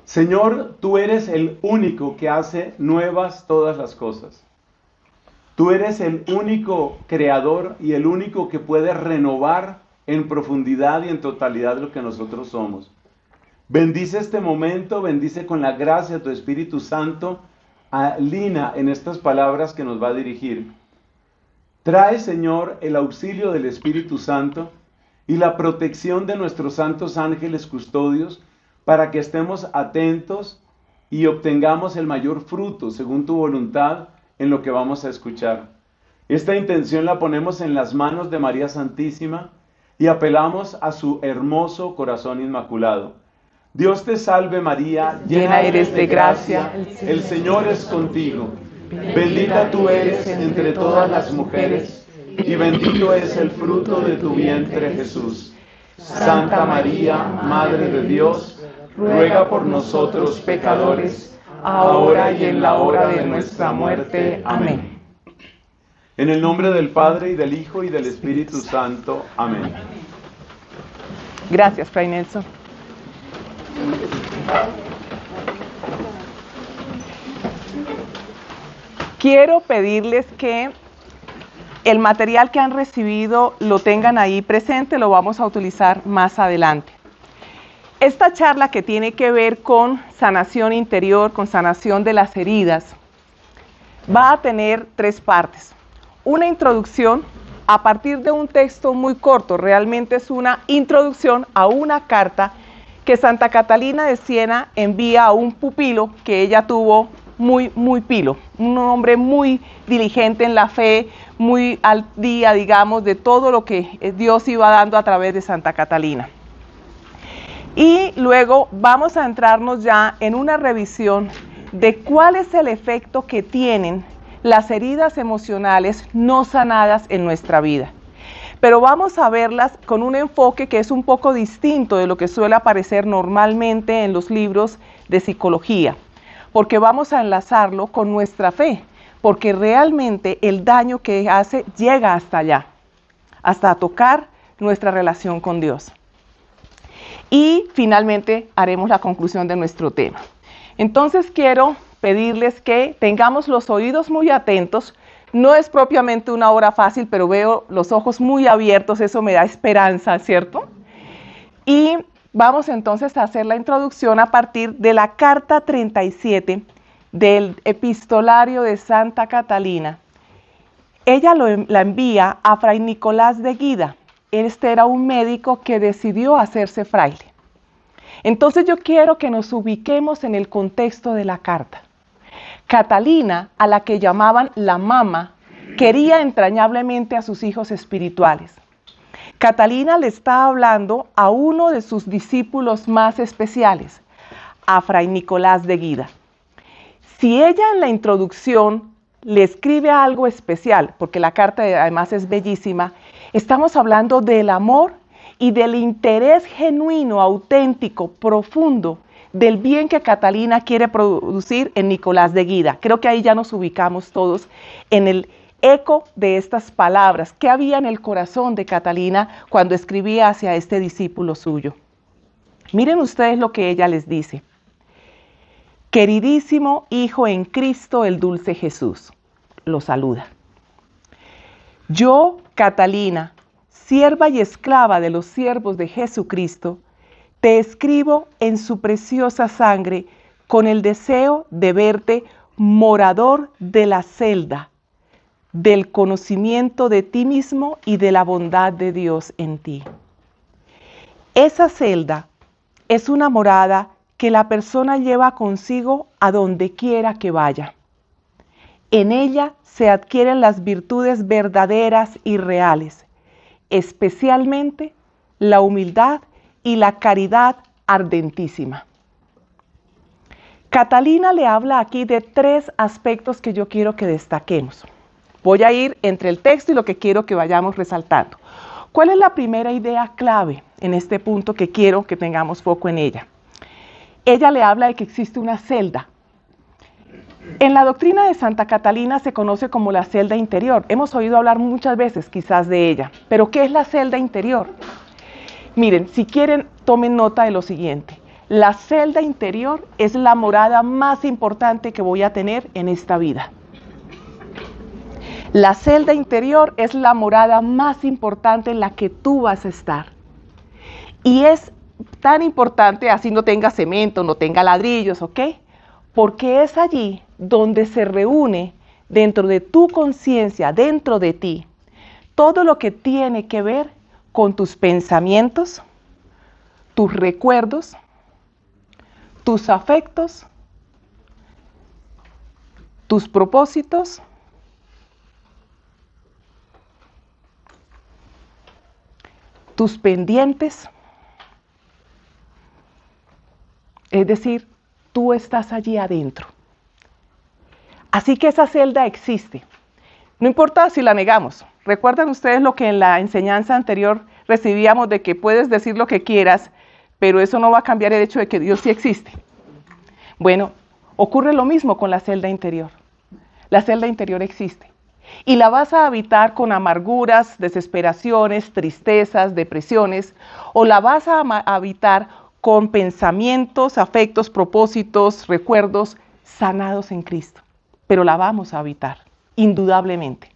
Señor, tú eres el único que hace nuevas todas las cosas. Tú eres el único creador y el único que puede renovar en profundidad y en totalidad lo que nosotros somos. Bendice este momento, bendice con la gracia de tu Espíritu Santo a Lina en estas palabras que nos va a dirigir. Trae, Señor, el auxilio del Espíritu Santo y la protección de nuestros santos ángeles custodios para que estemos atentos y obtengamos el mayor fruto, según tu voluntad, en lo que vamos a escuchar. Esta intención la ponemos en las manos de María Santísima y apelamos a su hermoso corazón inmaculado. Dios te salve María, llena eres de gracia, el Señor es contigo. Bendita tú eres entre todas las mujeres y bendito es el fruto de tu vientre Jesús. Santa María, Madre de Dios, ruega por nosotros pecadores, ahora y en la hora de nuestra muerte. Amén. En el nombre del Padre, y del Hijo, y del Espíritu Santo. Amén. Gracias, Fray Nelson. Quiero pedirles que el material que han recibido lo tengan ahí presente, lo vamos a utilizar más adelante. Esta charla que tiene que ver con sanación interior, con sanación de las heridas, va a tener 3 partes. Una introducción a partir de un texto muy corto, realmente es una introducción a una carta que Santa Catalina de Siena envía a un pupilo que ella tuvo muy pilo, un hombre muy diligente en la fe, muy al día, digamos, de todo lo que Dios iba dando a través de Santa Catalina. Y luego vamos a entrarnos ya en una revisión de cuál es el efecto que tienen las heridas emocionales no sanadas en nuestra vida. Pero vamos a verlas con un enfoque que es un poco distinto de lo que suele aparecer normalmente en los libros de psicología, porque vamos a enlazarlo con nuestra fe, porque realmente el daño que hace llega hasta allá, hasta tocar nuestra relación con Dios. Y finalmente haremos la conclusión de nuestro tema. Entonces quiero pedirles que tengamos los oídos muy atentos. No es propiamente una hora fácil, pero veo los ojos muy abiertos, eso me da esperanza, ¿cierto? Y vamos entonces a hacer la introducción a partir de la carta 37 del epistolario de Santa Catalina. Ella la envía a Fray Nicolás de Guida. Este era un médico que decidió hacerse fraile. Entonces yo quiero que nos ubiquemos en el contexto de la carta. Catalina, a la que llamaban la Mama, quería entrañablemente a sus hijos espirituales. Catalina le está hablando a uno de sus discípulos más especiales, a Fray Nicolás de Guida. Si ella en la introducción le escribe algo especial, porque la carta además es bellísima, estamos hablando del amor y del interés genuino, auténtico, profundo, del bien que Catalina quiere producir en Nicolás de Guida. Creo que ahí ya nos ubicamos todos en el eco de estas palabras que había en el corazón de Catalina cuando escribía hacia este discípulo suyo. Miren ustedes lo que ella les dice. Queridísimo Hijo en Cristo, el dulce Jesús, lo saluda. Yo, Catalina, sierva y esclava de los siervos de Jesucristo, te escribo en su preciosa sangre con el deseo de verte morador de la celda, del conocimiento de ti mismo y de la bondad de Dios en ti. Esa celda es una morada que la persona lleva consigo a donde quiera que vaya. En ella se adquieren las virtudes verdaderas y reales, especialmente la humildad y la caridad ardentísima. Catalina le habla aquí de 3 aspectos que yo quiero que destaquemos. Voy a ir entre el texto y lo que quiero que vayamos resaltando. ¿Cuál es la primera idea clave en este punto que quiero que tengamos foco en ella? Ella le habla de que existe una celda. En la doctrina de Santa Catalina se conoce como la celda interior. Hemos oído hablar muchas veces quizás de ella. ¿Pero qué es la celda interior? Miren, si quieren, tomen nota de lo siguiente. La celda interior es la morada más importante que voy a tener en esta vida. La celda interior es la morada más importante en la que tú vas a estar. Y es tan importante, así no tenga cemento, no tenga ladrillos, ¿ok? Porque es allí donde se reúne dentro de tu conciencia, dentro de ti, todo lo que tiene que ver con tus pensamientos, tus recuerdos, tus afectos, tus propósitos, tus pendientes. Es decir, tú estás allí adentro. Así que esa celda existe. No importa si la negamos. ¿Recuerdan ustedes lo que en la enseñanza anterior recibíamos de que puedes decir lo que quieras, pero eso no va a cambiar el hecho de que Dios sí existe? Bueno, ocurre lo mismo con la celda interior. La celda interior existe. Y la vas a habitar con amarguras, desesperaciones, tristezas, depresiones, o la vas a habitar con pensamientos, afectos, propósitos, recuerdos sanados en Cristo. Pero la vamos a habitar, indudablemente.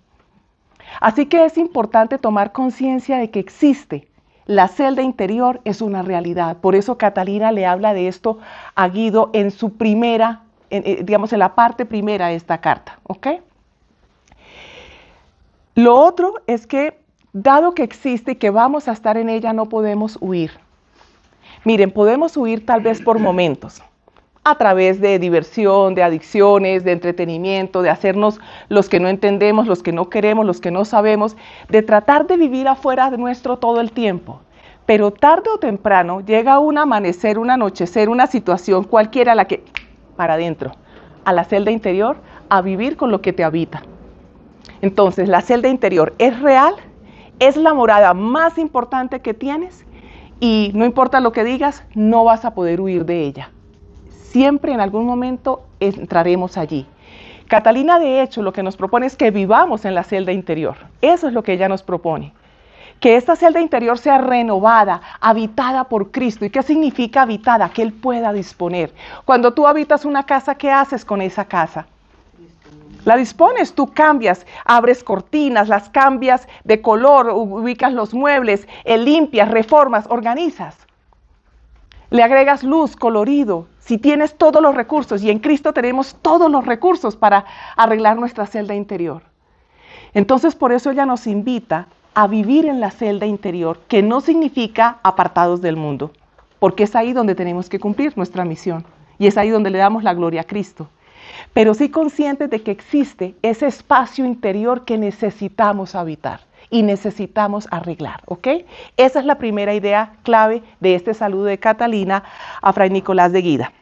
Así que es importante tomar conciencia de que existe. La celda interior es una realidad. Por eso Catalina le habla de esto a Guido en su primera, digamos en la parte primera de esta carta, ¿ok? Lo otro es que, dado que existe y que vamos a estar en ella, no podemos huir. Miren, podemos huir tal vez por momentos, a través de diversión, de adicciones, de entretenimiento, de hacernos los que no entendemos, los que no queremos, los que no sabemos, de tratar de vivir afuera de nuestro todo el tiempo. Pero tarde o temprano llega un amanecer, un anochecer, una situación cualquiera a la que, para adentro, a la celda interior, a vivir con lo que te habita. Entonces, la celda interior es real, es la morada más importante que tienes y no importa lo que digas, no vas a poder huir de ella. Siempre en algún momento entraremos allí. Catalina, de hecho, lo que nos propone es que vivamos en la celda interior. Eso es lo que ella nos propone. Que esta celda interior sea renovada, habitada por Cristo. ¿Y qué significa habitada? Que Él pueda disponer. Cuando tú habitas una casa, ¿qué haces con esa casa? La dispones, tú cambias, abres cortinas, las cambias de color, ubicas los muebles, limpias, reformas, organizas. Le agregas luz, colorido. Si tienes todos los recursos, y en Cristo tenemos todos los recursos para arreglar nuestra celda interior. Entonces, por eso ella nos invita a vivir en la celda interior, que no significa apartados del mundo, porque es ahí donde tenemos que cumplir nuestra misión, y es ahí donde le damos la gloria a Cristo. Pero sí conscientes de que existe ese espacio interior que necesitamos habitar y necesitamos arreglar, ¿ok? Esa es la primera idea clave de este saludo de Catalina a Fray Nicolás de Guida.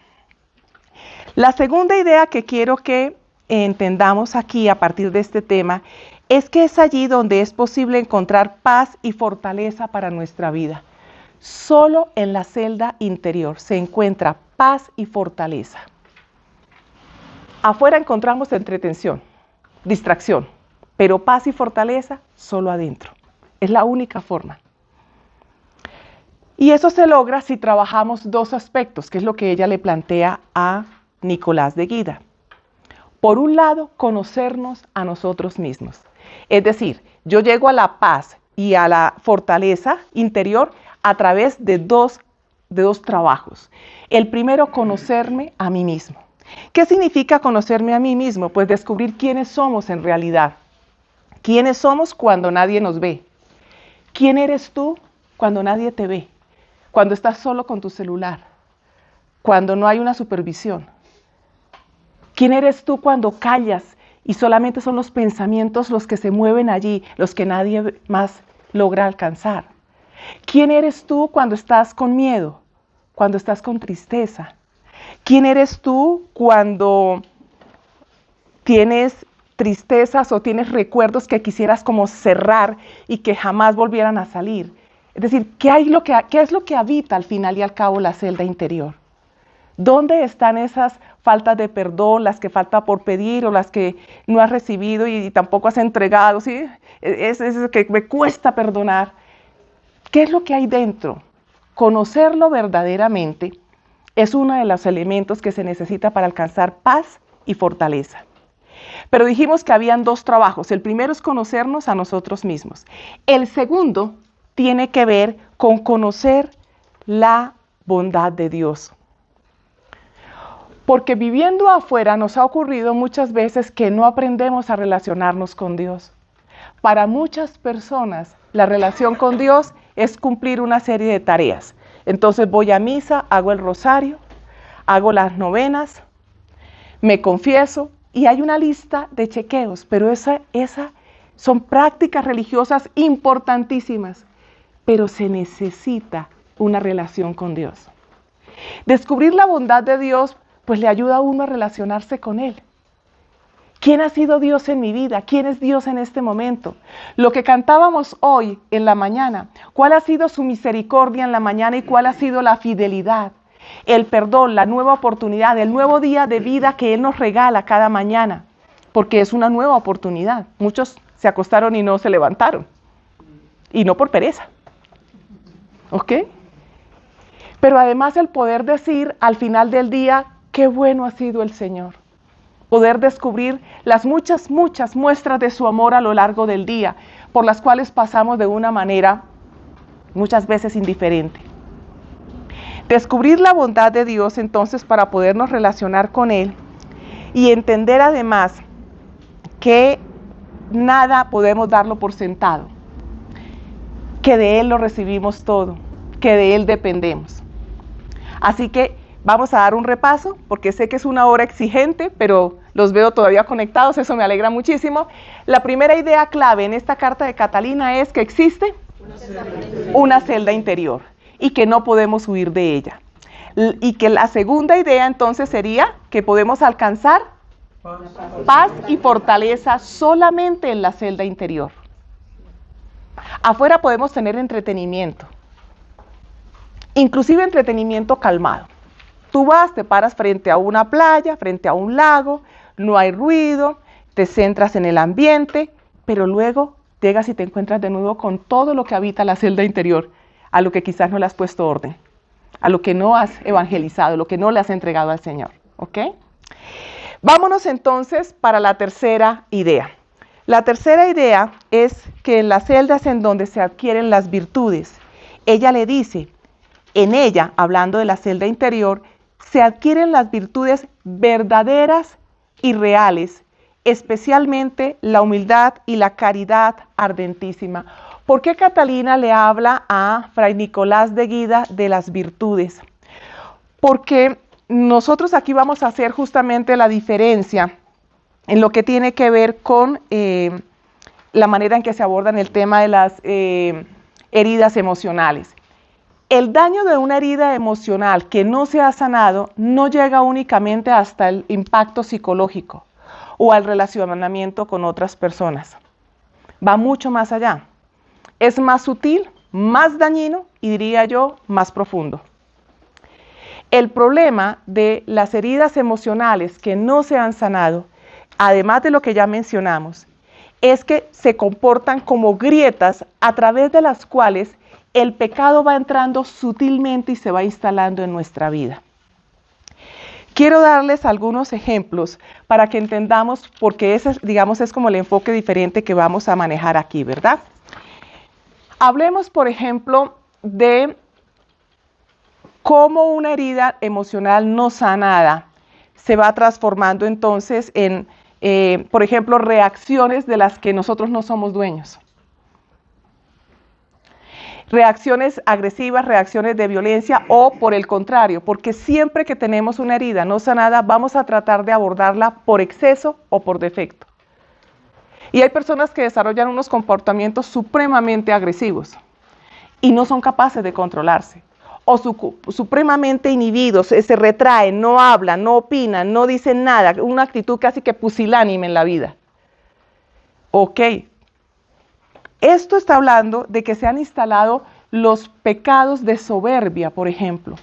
La segunda idea que quiero que entendamos aquí a partir de este tema es que es allí donde es posible encontrar paz y fortaleza para nuestra vida. Solo en la celda interior se encuentra paz y fortaleza. Afuera encontramos entretención, distracción, pero paz y fortaleza solo adentro. Es la única forma. Y eso se logra si trabajamos dos aspectos, que es lo que ella le plantea a Nicolás de Guida. Por un lado, conocernos a nosotros mismos. Es decir, yo llego a la paz y a la fortaleza interior a través de dos trabajos. El primero, conocerme a mí mismo. ¿Qué significa conocerme a mí mismo? Pues descubrir quiénes somos en realidad. ¿Quiénes somos cuando nadie nos ve? ¿Quién eres tú cuando nadie te ve? Cuando estás solo con tu celular, cuando no hay una supervisión. ¿Quién eres tú cuando callas y solamente son los pensamientos los que se mueven allí, los que nadie más logra alcanzar? ¿Quién eres tú cuando estás con miedo, cuando estás con tristeza? ¿Quién eres tú cuando tienes tristezas o tienes recuerdos que quisieras como cerrar y que jamás volvieran a salir? Es decir, ¿qué es lo que habita al final y al cabo la celda interior? ¿Dónde están esas faltas de perdón, las que falta por pedir o las que no has recibido y tampoco has entregado? ¿Sí? Es que me cuesta perdonar. ¿Qué es lo que hay dentro? Conocerlo verdaderamente Es uno de los elementos que se necesita para alcanzar paz y fortaleza. Pero dijimos que habían dos trabajos. El primero es conocernos a nosotros mismos. El segundo tiene que ver con conocer la bondad de Dios. Porque viviendo afuera nos ha ocurrido muchas veces que no aprendemos a relacionarnos con Dios. Para muchas personas, la relación con Dios es cumplir una serie de tareas. Entonces voy a misa, hago el rosario, hago las novenas, me confieso y hay una lista de chequeos, pero esa son prácticas religiosas importantísimas, pero se necesita una relación con Dios. Descubrir la bondad de Dios, pues le ayuda a uno a relacionarse con Él. ¿Quién ha sido Dios en mi vida? ¿Quién es Dios en este momento? Lo que cantábamos hoy en la mañana, ¿cuál ha sido su misericordia en la mañana y cuál ha sido la fidelidad, el perdón, la nueva oportunidad, el nuevo día de vida que Él nos regala cada mañana? Porque es una nueva oportunidad. Muchos se acostaron y no se levantaron. Y no por pereza. ¿Ok? Pero además el poder decir al final del día, qué bueno ha sido el Señor. Poder descubrir las muchas muestras de su amor a lo largo del día, por las cuales pasamos de una manera muchas veces indiferente. Descubrir la bondad de Dios entonces para podernos relacionar con Él y entender además que nada podemos darlo por sentado, que de Él lo recibimos todo, que de Él dependemos. Así que vamos a dar un repaso, porque sé que es una hora exigente, pero los veo todavía conectados, eso me alegra muchísimo. La primera idea clave en esta carta de Catalina es que existe una celda interior y que no podemos huir de ella. Y que la segunda idea entonces sería que podemos alcanzar paz y fortaleza solamente en la celda interior. Afuera podemos tener entretenimiento, inclusive entretenimiento calmado. Tú vas, te paras frente a una playa, frente a un lago, no hay ruido, te centras en el ambiente, pero luego llegas y te encuentras de nuevo con todo lo que habita la celda interior, a lo que quizás no le has puesto orden, a lo que no has evangelizado, lo que no le has entregado al Señor. ¿Ok? Vámonos entonces para la tercera idea. La tercera idea es que en las celdas en donde se adquieren las virtudes, ella le dice, en ella, hablando de la celda interior, se adquieren las virtudes verdaderas y reales, especialmente la humildad y la caridad ardentísima. ¿Por qué Catalina le habla a Fray Nicolás de Guida de las virtudes? Porque nosotros aquí vamos a hacer justamente la diferencia en lo que tiene que ver con la manera en que se abordan el tema de las heridas emocionales. El daño de una herida emocional que no se ha sanado no llega únicamente hasta el impacto psicológico o al relacionamiento con otras personas. Va mucho más allá. Es más sutil, más dañino y diría yo, más profundo. El problema de las heridas emocionales que no se han sanado, además de lo que ya mencionamos, es que se comportan como grietas a través de las cuales el pecado va entrando sutilmente y se va instalando en nuestra vida. Quiero darles algunos ejemplos para que entendamos, porque ese, digamos, es como el enfoque diferente que vamos a manejar aquí, ¿verdad? Hablemos, por ejemplo, de cómo una herida emocional no sanada se va transformando entonces en, por ejemplo, reacciones de las que nosotros no somos dueños. Reacciones agresivas, reacciones de violencia o por el contrario, porque siempre que tenemos una herida no sanada vamos a tratar de abordarla por exceso o por defecto. Y hay personas que desarrollan unos comportamientos supremamente agresivos y no son capaces de controlarse. O supremamente inhibidos, se retraen, no hablan, no opinan, no dicen nada, una actitud casi que pusilánime en la vida. Ok. Esto está hablando de que se han instalado los pecados de soberbia, por ejemplo.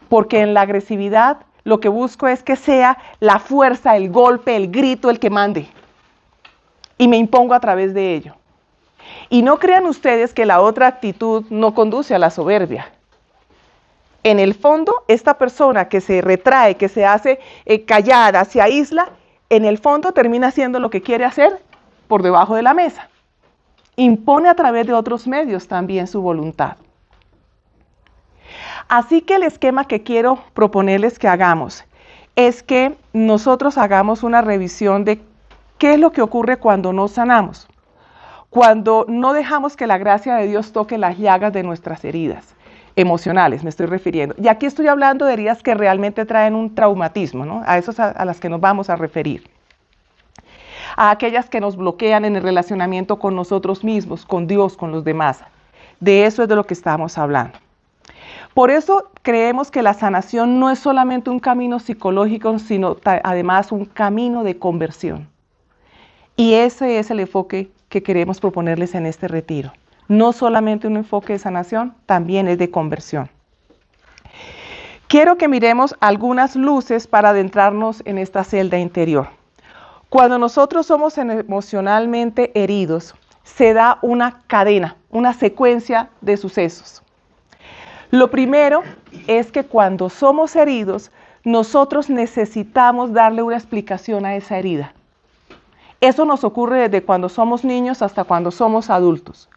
Porque en la agresividad lo que busco es que sea la fuerza, el golpe, el grito, el que mande. Y me impongo a través de ello. Y no crean ustedes que la otra actitud no conduce a la soberbia. en el fondo, esta persona que se retrae, que se hace callada, se aísla, en el fondo termina haciendo lo que quiere hacer por debajo de la mesa. Impone a través de otros medios también su voluntad. Así que el esquema que quiero proponerles que hagamos es que nosotros hagamos una revisión de qué es lo que ocurre cuando no sanamos, cuando no dejamos que la gracia de Dios toque las llagas de nuestras heridas emocionales, me estoy refiriendo. Y aquí estoy hablando de heridas que realmente traen un traumatismo, ¿no? A esas a las que nos vamos a referir. A aquellas que nos bloquean en el relacionamiento con nosotros mismos, con Dios, con los demás. De eso es de lo que estamos hablando. Por eso creemos que la sanación no es solamente un camino psicológico, sino además un camino de conversión. Y ese es el enfoque que queremos proponerles en este retiro. No solamente un enfoque de sanación, también es de conversión. Quiero que miremos algunas luces para adentrarnos en esta celda interior. Cuando nosotros somos emocionalmente heridos, se da una cadena, una secuencia de sucesos. Lo primero es que cuando somos heridos, nosotros necesitamos darle una explicación a esa herida. Eso nos ocurre desde cuando somos niños hasta cuando somos adultos.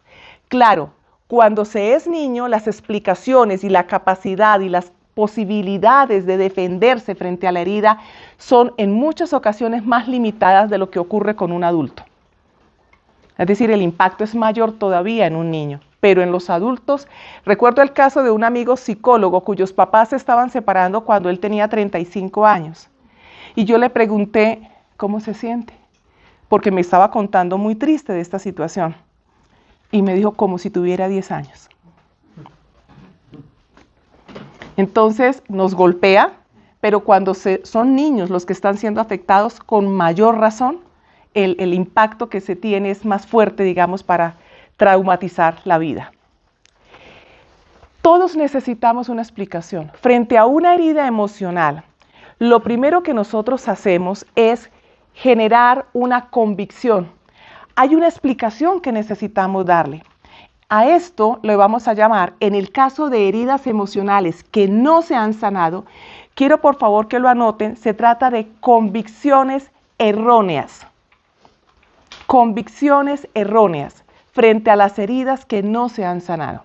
Claro, cuando se es niño, las explicaciones y la capacidad y las posibilidades de defenderse frente a la herida son en muchas ocasiones más limitadas de lo que ocurre con un adulto. Es decir, el impacto es mayor todavía en un niño. Pero en los adultos, recuerdo el caso de un amigo psicólogo cuyos papás se estaban separando cuando él tenía 35 años. Y yo le pregunté, ¿cómo se siente? Porque me estaba contando muy triste de esta situación. Y me dijo, como si tuviera 10 años. Entonces nos golpea, pero cuando son niños los que están siendo afectados, con mayor razón, el impacto que se tiene es más fuerte, digamos, para traumatizar la vida. Todos necesitamos una explicación. Frente a una herida emocional, lo primero que nosotros hacemos es generar una convicción. Hay una explicación que necesitamos darle. A esto le vamos a llamar, en el caso de heridas emocionales que no se han sanado, quiero por favor que lo anoten, se trata de convicciones erróneas. Convicciones erróneas frente a las heridas que no se han sanado.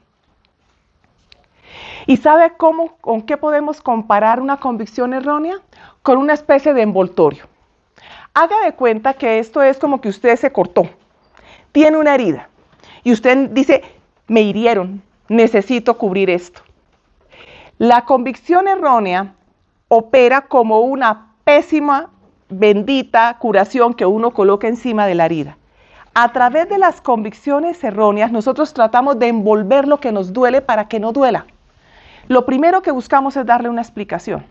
¿Y sabe con qué podemos comparar una convicción errónea? Con una especie de envoltorio. Haga de cuenta que esto es como que usted se cortó, tiene una herida y usted dice, me hirieron, necesito cubrir esto. La convicción errónea opera como una pésima, bendita curación que uno coloca encima de la herida. A través de las convicciones erróneas, nosotros tratamos de envolver lo que nos duele para que no duela. Lo primero que buscamos es darle una explicación.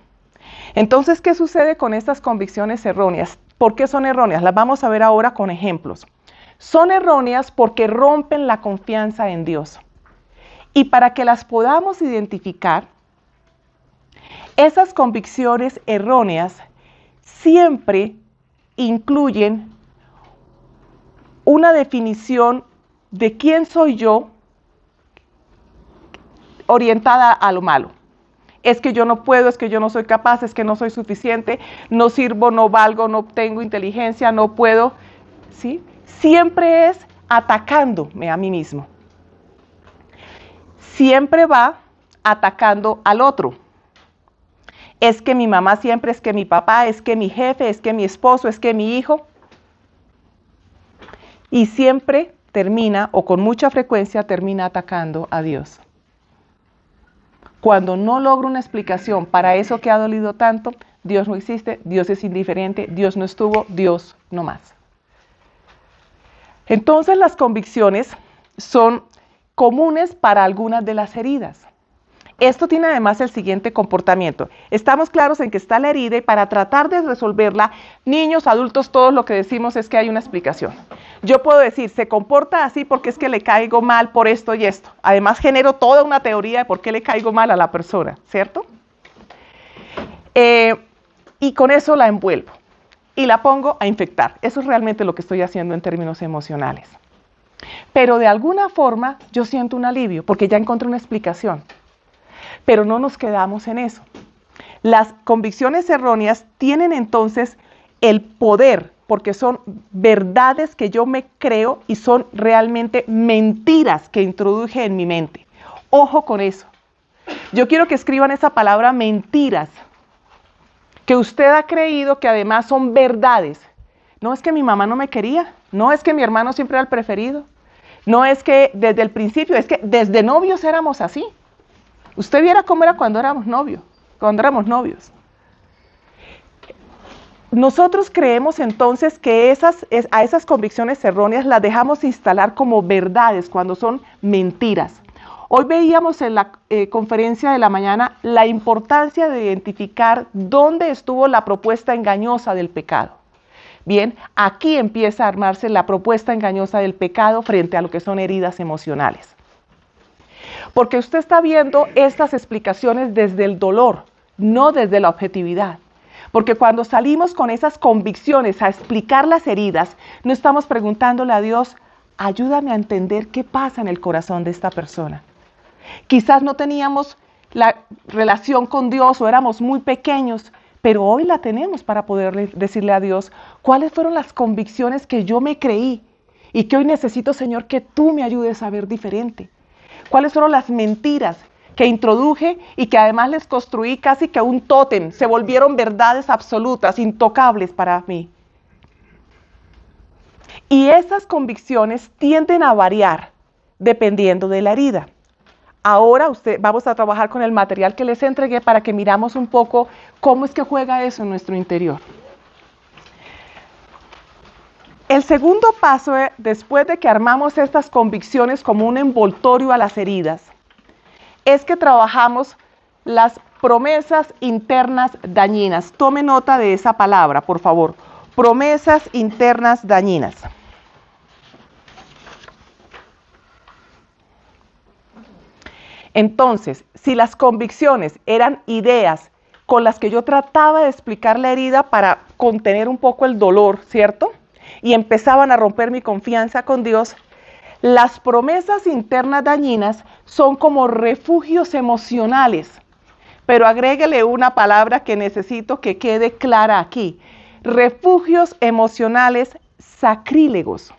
Entonces, ¿qué sucede con estas convicciones erróneas? ¿Por qué son erróneas? Las vamos a ver ahora con ejemplos. Son erróneas porque rompen la confianza en Dios. Y para que las podamos identificar, esas convicciones erróneas siempre incluyen una definición de quién soy yo orientada a lo malo. Es que yo no puedo, es que yo no soy capaz, es que no soy suficiente, no sirvo, no valgo, no tengo inteligencia, no puedo. ¿Sí? Siempre es atacándome a mí mismo. Siempre va atacando al otro. Es que mi mamá siempre, es que mi papá, es que mi jefe, es que mi esposo, es que mi hijo. Y siempre termina, o con mucha frecuencia, termina atacando a Dios. Cuando no logro una explicación para eso que ha dolido tanto, Dios no existe, Dios es indiferente, Dios no estuvo, Dios no más. Entonces las convicciones son comunes para algunas de las heridas. Esto tiene además el siguiente comportamiento. Estamos claros en que está la herida y para tratar de resolverla, niños, adultos, todos lo que decimos es que hay una explicación. Yo puedo decir, se comporta así porque es que le caigo mal por esto y esto. Además genero toda una teoría de por qué le caigo mal a la persona, ¿cierto? Y con eso la envuelvo y la pongo a infectar. Eso es realmente lo que estoy haciendo en términos emocionales. Pero de alguna forma yo siento un alivio porque ya encontré una explicación. Pero no nos quedamos en eso. Las convicciones erróneas tienen entonces el poder, porque son verdades que yo me creo y son realmente mentiras que introduje en mi mente. Ojo con eso. Yo quiero que escriban esa palabra mentiras, que usted ha creído que además son verdades. No es que mi mamá no me quería, no es que mi hermano siempre era el preferido, no es que desde el principio, es que desde novios éramos así. Usted viera cómo era cuando éramos novios. Nosotros creemos entonces que a esas convicciones erróneas las dejamos instalar como verdades cuando son mentiras. Hoy veíamos en la conferencia de la mañana la importancia de identificar dónde estuvo la propuesta engañosa del pecado. Bien, aquí empieza a armarse la propuesta engañosa del pecado frente a lo que son heridas emocionales. Porque usted está viendo estas explicaciones desde el dolor, no desde la objetividad. Porque cuando salimos con esas convicciones a explicar las heridas, no estamos preguntándole a Dios, ayúdame a entender qué pasa en el corazón de esta persona. Quizás no teníamos la relación con Dios o éramos muy pequeños, pero hoy la tenemos para poder decirle a Dios cuáles fueron las convicciones que yo me creí y que hoy necesito, Señor, que tú me ayudes a ver diferente. ¿Cuáles fueron las mentiras que introduje y que además les construí casi que un tótem? Se volvieron verdades absolutas, intocables para mí. Y esas convicciones tienden a variar dependiendo de la herida. Ahora vamos a trabajar con el material que les entregué para que miramos un poco cómo es que juega eso en nuestro interior. El segundo paso, después de que armamos estas convicciones como un envoltorio a las heridas, es que trabajamos las promesas internas dañinas. Tome nota de esa palabra, por favor. Promesas internas dañinas. Entonces, si las convicciones eran ideas con las que yo trataba de explicar la herida para contener un poco el dolor, ¿cierto? Y empezaban a romper mi confianza con Dios, las promesas internas dañinas son como refugios emocionales. Pero agréguele una palabra que necesito que quede clara aquí. Refugios emocionales sacrílegos.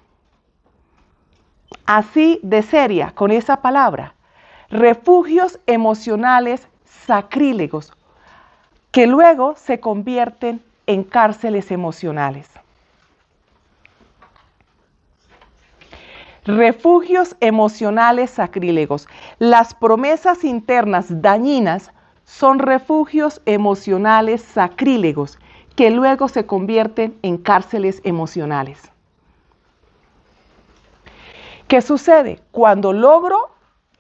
Así de seria con esa palabra. Refugios emocionales sacrílegos, que luego se convierten en cárceles emocionales. Refugios emocionales sacrílegos. Las promesas internas dañinas son refugios emocionales sacrílegos, que luego se convierten en cárceles emocionales. ¿Qué sucede? Cuando logro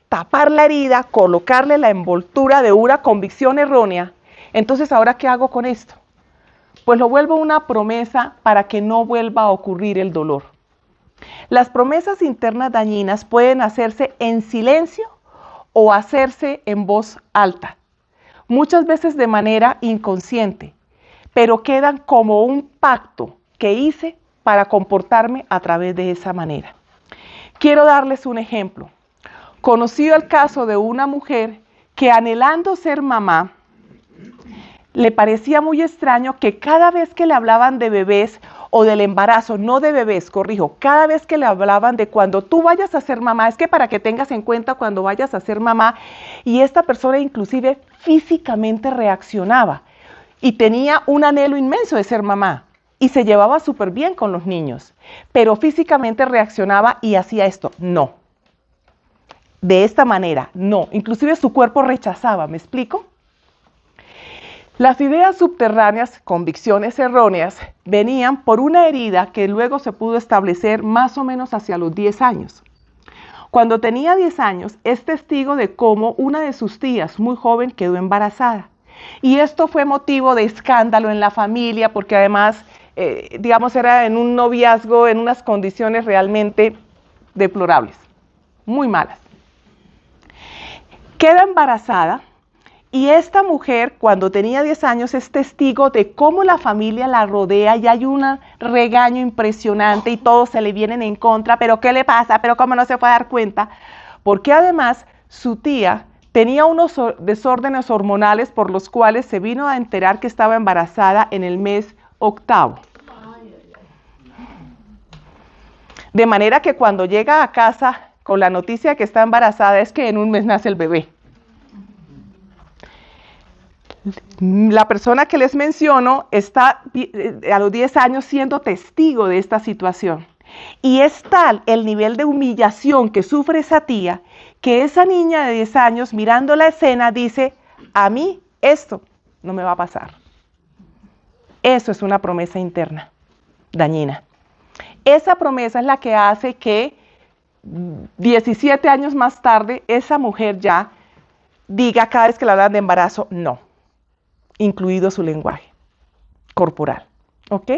tapar la herida, colocarle la envoltura de una convicción errónea, entonces ¿ahora qué hago con esto? Pues lo vuelvo una promesa para que no vuelva a ocurrir el dolor. Las promesas internas dañinas pueden hacerse en silencio o hacerse en voz alta, muchas veces de manera inconsciente, pero quedan como un pacto que hice para comportarme a través de esa manera. Quiero darles un ejemplo. Conocí el caso de una mujer que, anhelando ser mamá, le parecía muy extraño que cada vez que le hablaban de bebés o del embarazo, no de bebés, corrijo, cada vez que le hablaban de cuando tú vayas a ser mamá, es que para que tengas en cuenta cuando vayas a ser mamá, y esta persona inclusive físicamente reaccionaba y tenía un anhelo inmenso de ser mamá y se llevaba súper bien con los niños, pero físicamente reaccionaba y hacía esto, no. De esta manera, no. Inclusive su cuerpo rechazaba, ¿me explico? Las ideas subterráneas, convicciones erróneas, venían por una herida que luego se pudo establecer más o menos hacia los 10 años. Cuando tenía 10 años, es testigo de cómo una de sus tías, muy joven, quedó embarazada. Y esto fue motivo de escándalo en la familia, porque además, era en un noviazgo, en unas condiciones realmente deplorables, muy malas. Queda embarazada y esta mujer, cuando tenía 10 años, es testigo de cómo la familia la rodea y hay un regaño impresionante y todos se le vienen en contra. ¿Pero qué le pasa? ¿Pero cómo no se puede dar cuenta? Porque además su tía tenía unos desórdenes hormonales por los cuales se vino a enterar que estaba embarazada en el mes 8º. De manera que cuando llega a casa con la noticia de que está embarazada es que en un mes nace el bebé. La persona que les menciono está a los 10 años siendo testigo de esta situación. Y es tal el nivel de humillación que sufre esa tía, que esa niña de 10 años mirando la escena dice, a mí esto no me va a pasar. Eso es una promesa interna, dañina. Esa promesa es la que hace que 17 años más tarde esa mujer ya diga cada vez que le hablan de embarazo, no, incluido su lenguaje corporal. ¿Ok?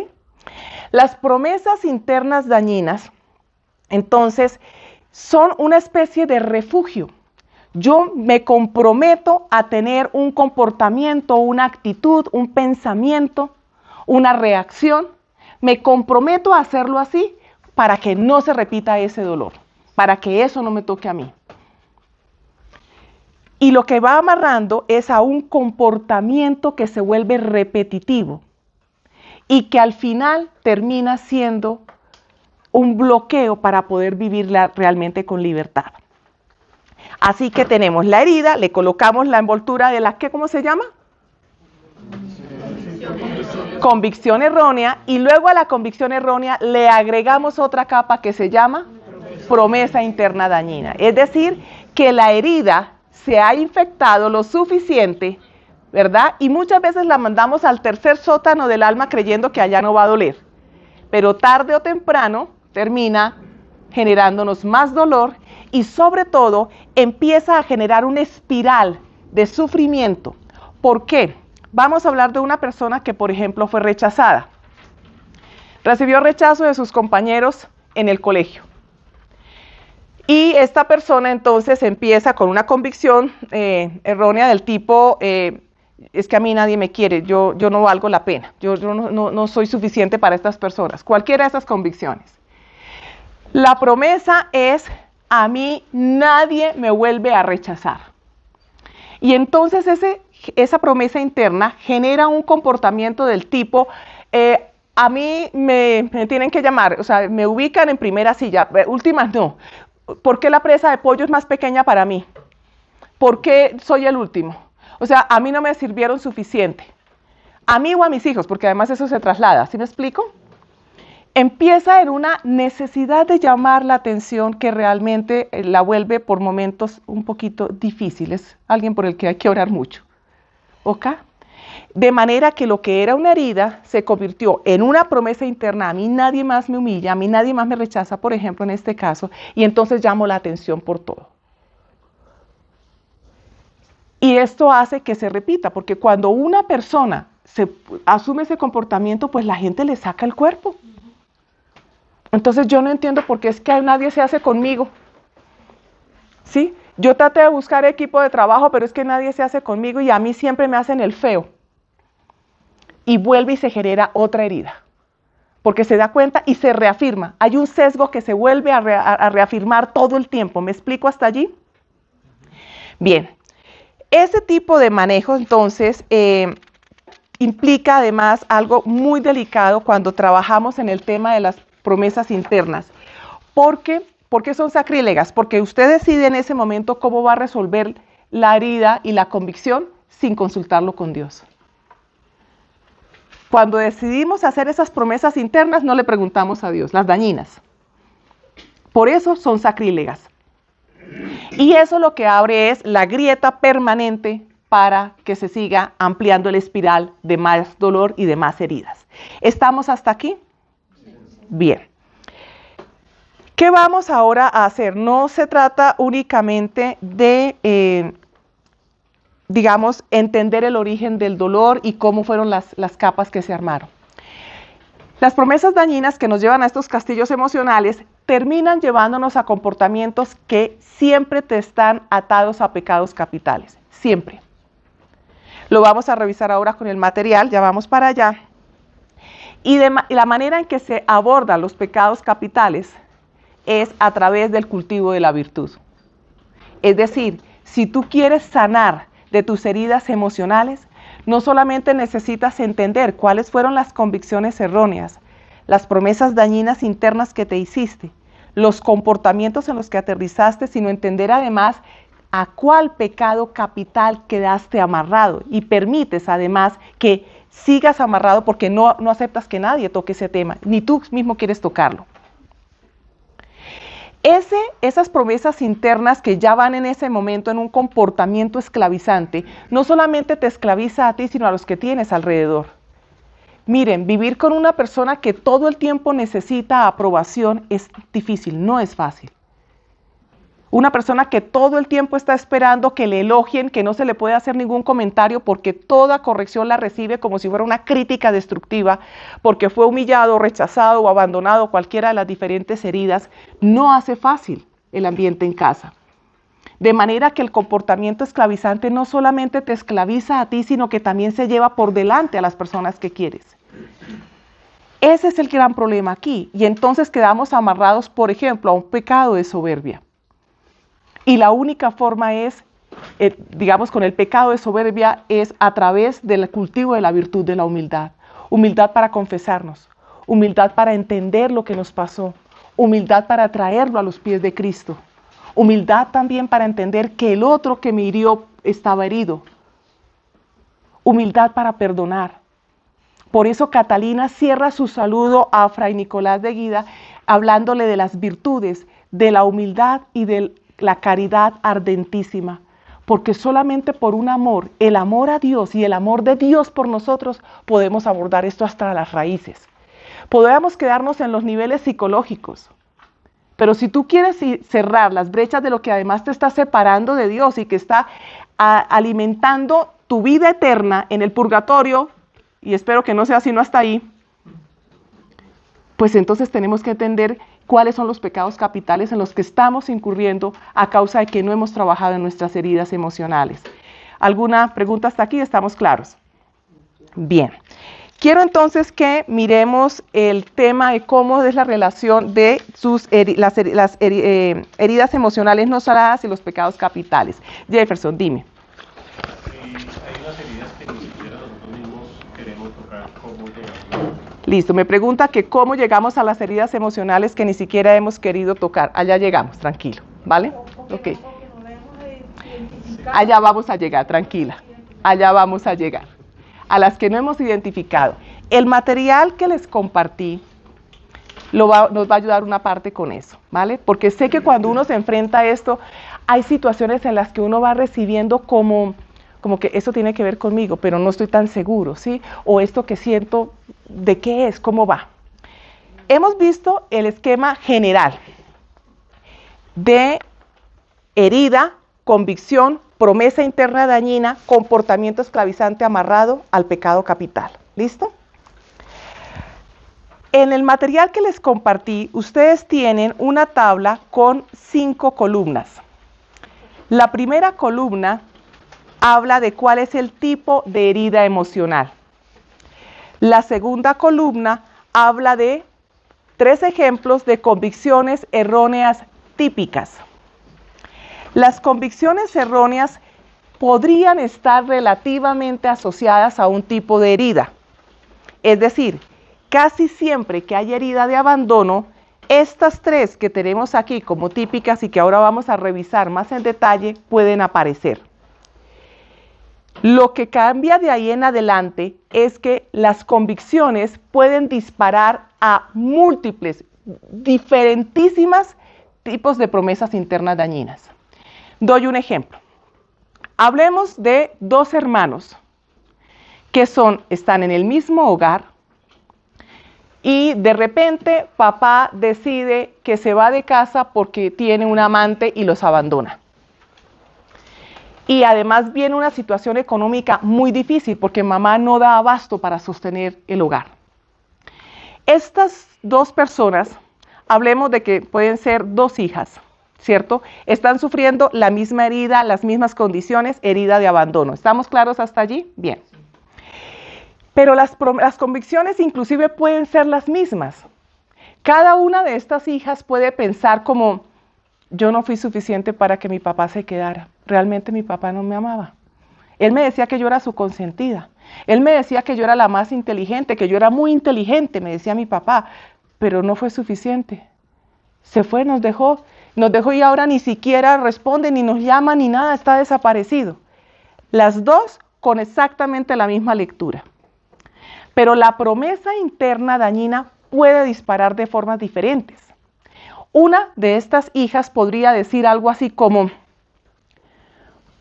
Las promesas internas dañinas, entonces, son una especie de refugio. Yo me comprometo a tener un comportamiento, una actitud, un pensamiento, una reacción. Me comprometo a hacerlo así para que no se repita ese dolor, para que eso no me toque a mí. Y lo que va amarrando es a un comportamiento que se vuelve repetitivo y que al final termina siendo un bloqueo para poder vivirla realmente con libertad. Así que tenemos la herida, le colocamos la envoltura de la, ¿cómo se llama? Convicción errónea, y luego a la convicción errónea le agregamos otra capa que se llama promesa interna dañina. Es decir, que la herida se ha infectado lo suficiente, ¿verdad? Y muchas veces la mandamos al tercer sótano del alma creyendo que allá no va a doler. Pero tarde o temprano termina generándonos más dolor y sobre todo empieza a generar una espiral de sufrimiento. ¿Por qué? Vamos a hablar de una persona que, por ejemplo, fue rechazada. Recibió rechazo de sus compañeros en el colegio. Y esta persona entonces empieza con una convicción errónea del tipo, es que a mí nadie me quiere, yo no valgo la pena, yo no soy suficiente para estas personas, cualquiera de esas convicciones. La promesa es, a mí nadie me vuelve a rechazar. Y entonces esa promesa interna genera un comportamiento del tipo, a mí me tienen que llamar, o sea, me ubican en primera silla, últimas no. ¿Por qué la presa de pollo es más pequeña para mí? ¿Por qué soy el último? O sea, a mí no me sirvieron suficiente. A mí o a mis hijos, porque además eso se traslada, ¿sí me explico? Empieza en una necesidad de llamar la atención que realmente la vuelve por momentos un poquito difíciles. Alguien por el que hay que orar mucho. ¿Ok? De manera que lo que era una herida se convirtió en una promesa interna. A mí nadie más me humilla, a mí nadie más me rechaza, por ejemplo, en este caso. Y entonces llamo la atención por todo. Y esto hace que se repita, porque cuando una persona asume ese comportamiento, pues la gente le saca el cuerpo. Entonces yo no entiendo por qué es que nadie se hace conmigo. ¿Sí? Yo traté de buscar equipo de trabajo, pero es que nadie se hace conmigo y a mí siempre me hacen el feo. Y vuelve y se genera otra herida. Porque se da cuenta y se reafirma. Hay un sesgo que se vuelve a reafirmar todo el tiempo. ¿Me explico hasta allí? Bien. Ese tipo de manejo, entonces, implica además algo muy delicado cuando trabajamos en el tema de las promesas internas. ¿Por qué son sacrílegas? Porque usted decide en ese momento cómo va a resolver la herida y la convicción sin consultarlo con Dios. Cuando decidimos hacer esas promesas internas, no le preguntamos a Dios, las dañinas. Por eso son sacrílegas. Y eso lo que abre es la grieta permanente para que se siga ampliando la espiral de más dolor y de más heridas. ¿Estamos hasta aquí? Bien. ¿Qué vamos ahora a hacer? No se trata únicamente de, digamos, entender el origen del dolor y cómo fueron las capas que se armaron. Las promesas dañinas que nos llevan a estos castillos emocionales terminan llevándonos a comportamientos que siempre te están atados a pecados capitales. Siempre. Lo vamos a revisar ahora con el material, ya vamos para allá. Y la manera en que se abordan los pecados capitales es a través del cultivo de la virtud. Es decir, si tú quieres sanar de tus heridas emocionales, no solamente necesitas entender cuáles fueron las convicciones erróneas, las promesas dañinas internas que te hiciste, los comportamientos en los que aterrizaste, sino entender además a cuál pecado capital quedaste amarrado y permites además que sigas amarrado porque no aceptas que nadie toque ese tema, ni tú mismo quieres tocarlo. Esas promesas internas que ya van en ese momento en un comportamiento esclavizante, no solamente te esclaviza a ti, sino a los que tienes alrededor. Miren, vivir con una persona que todo el tiempo necesita aprobación es difícil, no es fácil. Una persona que todo el tiempo está esperando que le elogien, que no se le puede hacer ningún comentario porque toda corrección la recibe como si fuera una crítica destructiva, porque fue humillado, rechazado o abandonado, cualquiera de las diferentes heridas, no hace fácil el ambiente en casa. De manera que el comportamiento esclavizante no solamente te esclaviza a ti, sino que también se lleva por delante a las personas que quieres. Ese es el gran problema aquí. Y entonces quedamos amarrados, por ejemplo, a un pecado de soberbia. Y la única forma es, digamos, con el pecado de soberbia, es a través del cultivo de la virtud de la humildad. Humildad para confesarnos, humildad para entender lo que nos pasó, humildad para traerlo a los pies de Cristo, humildad también para entender que el otro que me hirió estaba herido, humildad para perdonar. Por eso Catalina cierra su saludo a Fray Nicolás de Guida hablándole de las virtudes, de la humildad y de la caridad ardentísima, porque solamente por un amor, el amor a Dios y el amor de Dios por nosotros, podemos abordar esto hasta las raíces. Podemos quedarnos en los niveles psicológicos, pero si tú quieres cerrar las brechas de lo que además te está separando de Dios y que está alimentando tu vida eterna en el purgatorio, y espero que no sea sino hasta ahí, pues entonces tenemos que entender cuáles son los pecados capitales en los que estamos incurriendo a causa de que no hemos trabajado en nuestras heridas emocionales. ¿Alguna pregunta hasta aquí? ¿Estamos claros? Bien. Quiero entonces que miremos el tema de cómo es la relación de las heridas emocionales no sanadas y los pecados capitales. Jefferson, dime. Hay unas heridas que ni siquiera nosotros mismos queremos tocar, ¿cómo llegamos? Listo, me pregunta que cómo llegamos a las heridas emocionales que ni siquiera hemos querido tocar. Allá llegamos, tranquilo, ¿vale? Ok. Allá vamos a llegar, tranquila. Allá vamos a llegar. A las que no hemos identificado. El material que les compartí nos va a ayudar una parte con eso, ¿vale? Porque sé que cuando uno se enfrenta a esto, hay situaciones en las que uno va recibiendo como que eso tiene que ver conmigo, pero no estoy tan seguro, ¿sí? O esto que siento, ¿de qué es? ¿Cómo va? Hemos visto el esquema general de herida, convicción, promesa interna dañina, comportamiento esclavizante amarrado al pecado capital. ¿Listo? En el material que les compartí, ustedes tienen una tabla con 5 columnas. La primera columna habla de cuál es el tipo de herida emocional. La segunda columna habla de 3 ejemplos de convicciones erróneas típicas. Las convicciones erróneas podrían estar relativamente asociadas a un tipo de herida. Es decir, casi siempre que hay herida de abandono, estas 3 que tenemos aquí como típicas y que ahora vamos a revisar más en detalle pueden aparecer. Lo que cambia de ahí en adelante es que las convicciones pueden disparar a múltiples, diferentísimas tipos de promesas internas dañinas. Doy un ejemplo. Hablemos de 2 hermanos que están en el mismo hogar y de repente papá decide que se va de casa porque tiene un amante y los abandona. Y además viene una situación económica muy difícil porque mamá no da abasto para sostener el hogar. Estas 2 personas, hablemos de que pueden ser 2 hijas, ¿cierto? Están sufriendo la misma herida, las mismas condiciones, herida de abandono. ¿Estamos claros hasta allí? Bien. Pero las convicciones inclusive pueden ser las mismas. Cada una de estas hijas puede pensar como, yo no fui suficiente para que mi papá se quedara. realmente mi papá no me amaba. Él me decía que yo era su consentida. Él me decía que yo era la más inteligente, que yo era muy inteligente, me decía mi papá, pero no fue suficiente. Se fue, nos dejó y ahora ni siquiera responde, ni nos llama, ni nada, está desaparecido. Las dos con exactamente la misma lectura. Pero la promesa interna dañina puede disparar de formas diferentes. Una de estas hijas podría decir algo así como,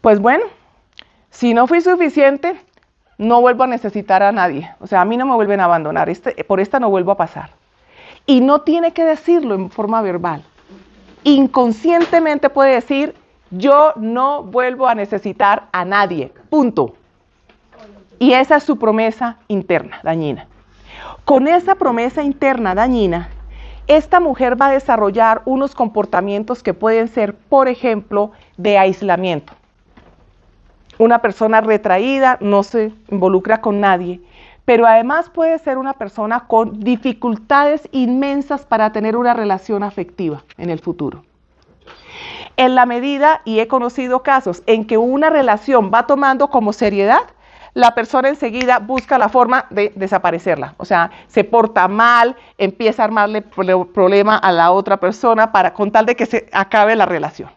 pues bueno, si no fui suficiente, no vuelvo a necesitar a nadie. O sea, a mí no me vuelven a abandonar, por esta no vuelvo a pasar. Y no tiene que decirlo en forma verbal. Inconscientemente puede decir, yo no vuelvo a necesitar a nadie, punto. Y esa es su promesa interna dañina. Con esa promesa interna dañina, esta mujer va a desarrollar unos comportamientos que pueden ser, por ejemplo, de aislamiento. Una persona retraída, no se involucra con nadie, pero además puede ser una persona con dificultades inmensas para tener una relación afectiva en el futuro. En la medida, y he conocido casos en que una relación va tomando como seriedad, la persona enseguida busca la forma de desaparecerla. O sea, se porta mal, empieza a armarle problema a la otra persona con tal de que se acabe la relación.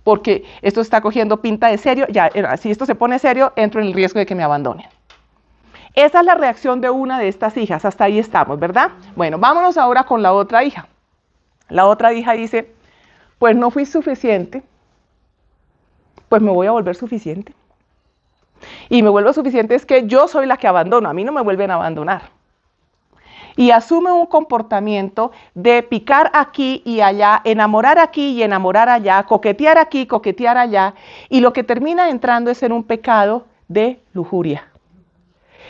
Porque esto está cogiendo pinta de serio, ya, si esto se pone serio, entro en el riesgo de que me abandonen. Esa es la reacción de una de estas hijas, hasta ahí estamos, ¿verdad? Bueno, vámonos ahora con la otra hija. La otra hija dice, pues no fui suficiente, pues me voy a volver suficiente. Y me vuelvo suficiente es que yo soy la que abandono, a mí no me vuelven a abandonar. Y asume un comportamiento de picar aquí y allá, enamorar aquí y enamorar allá, coquetear aquí, coquetear allá, y lo que termina entrando es en un pecado de lujuria.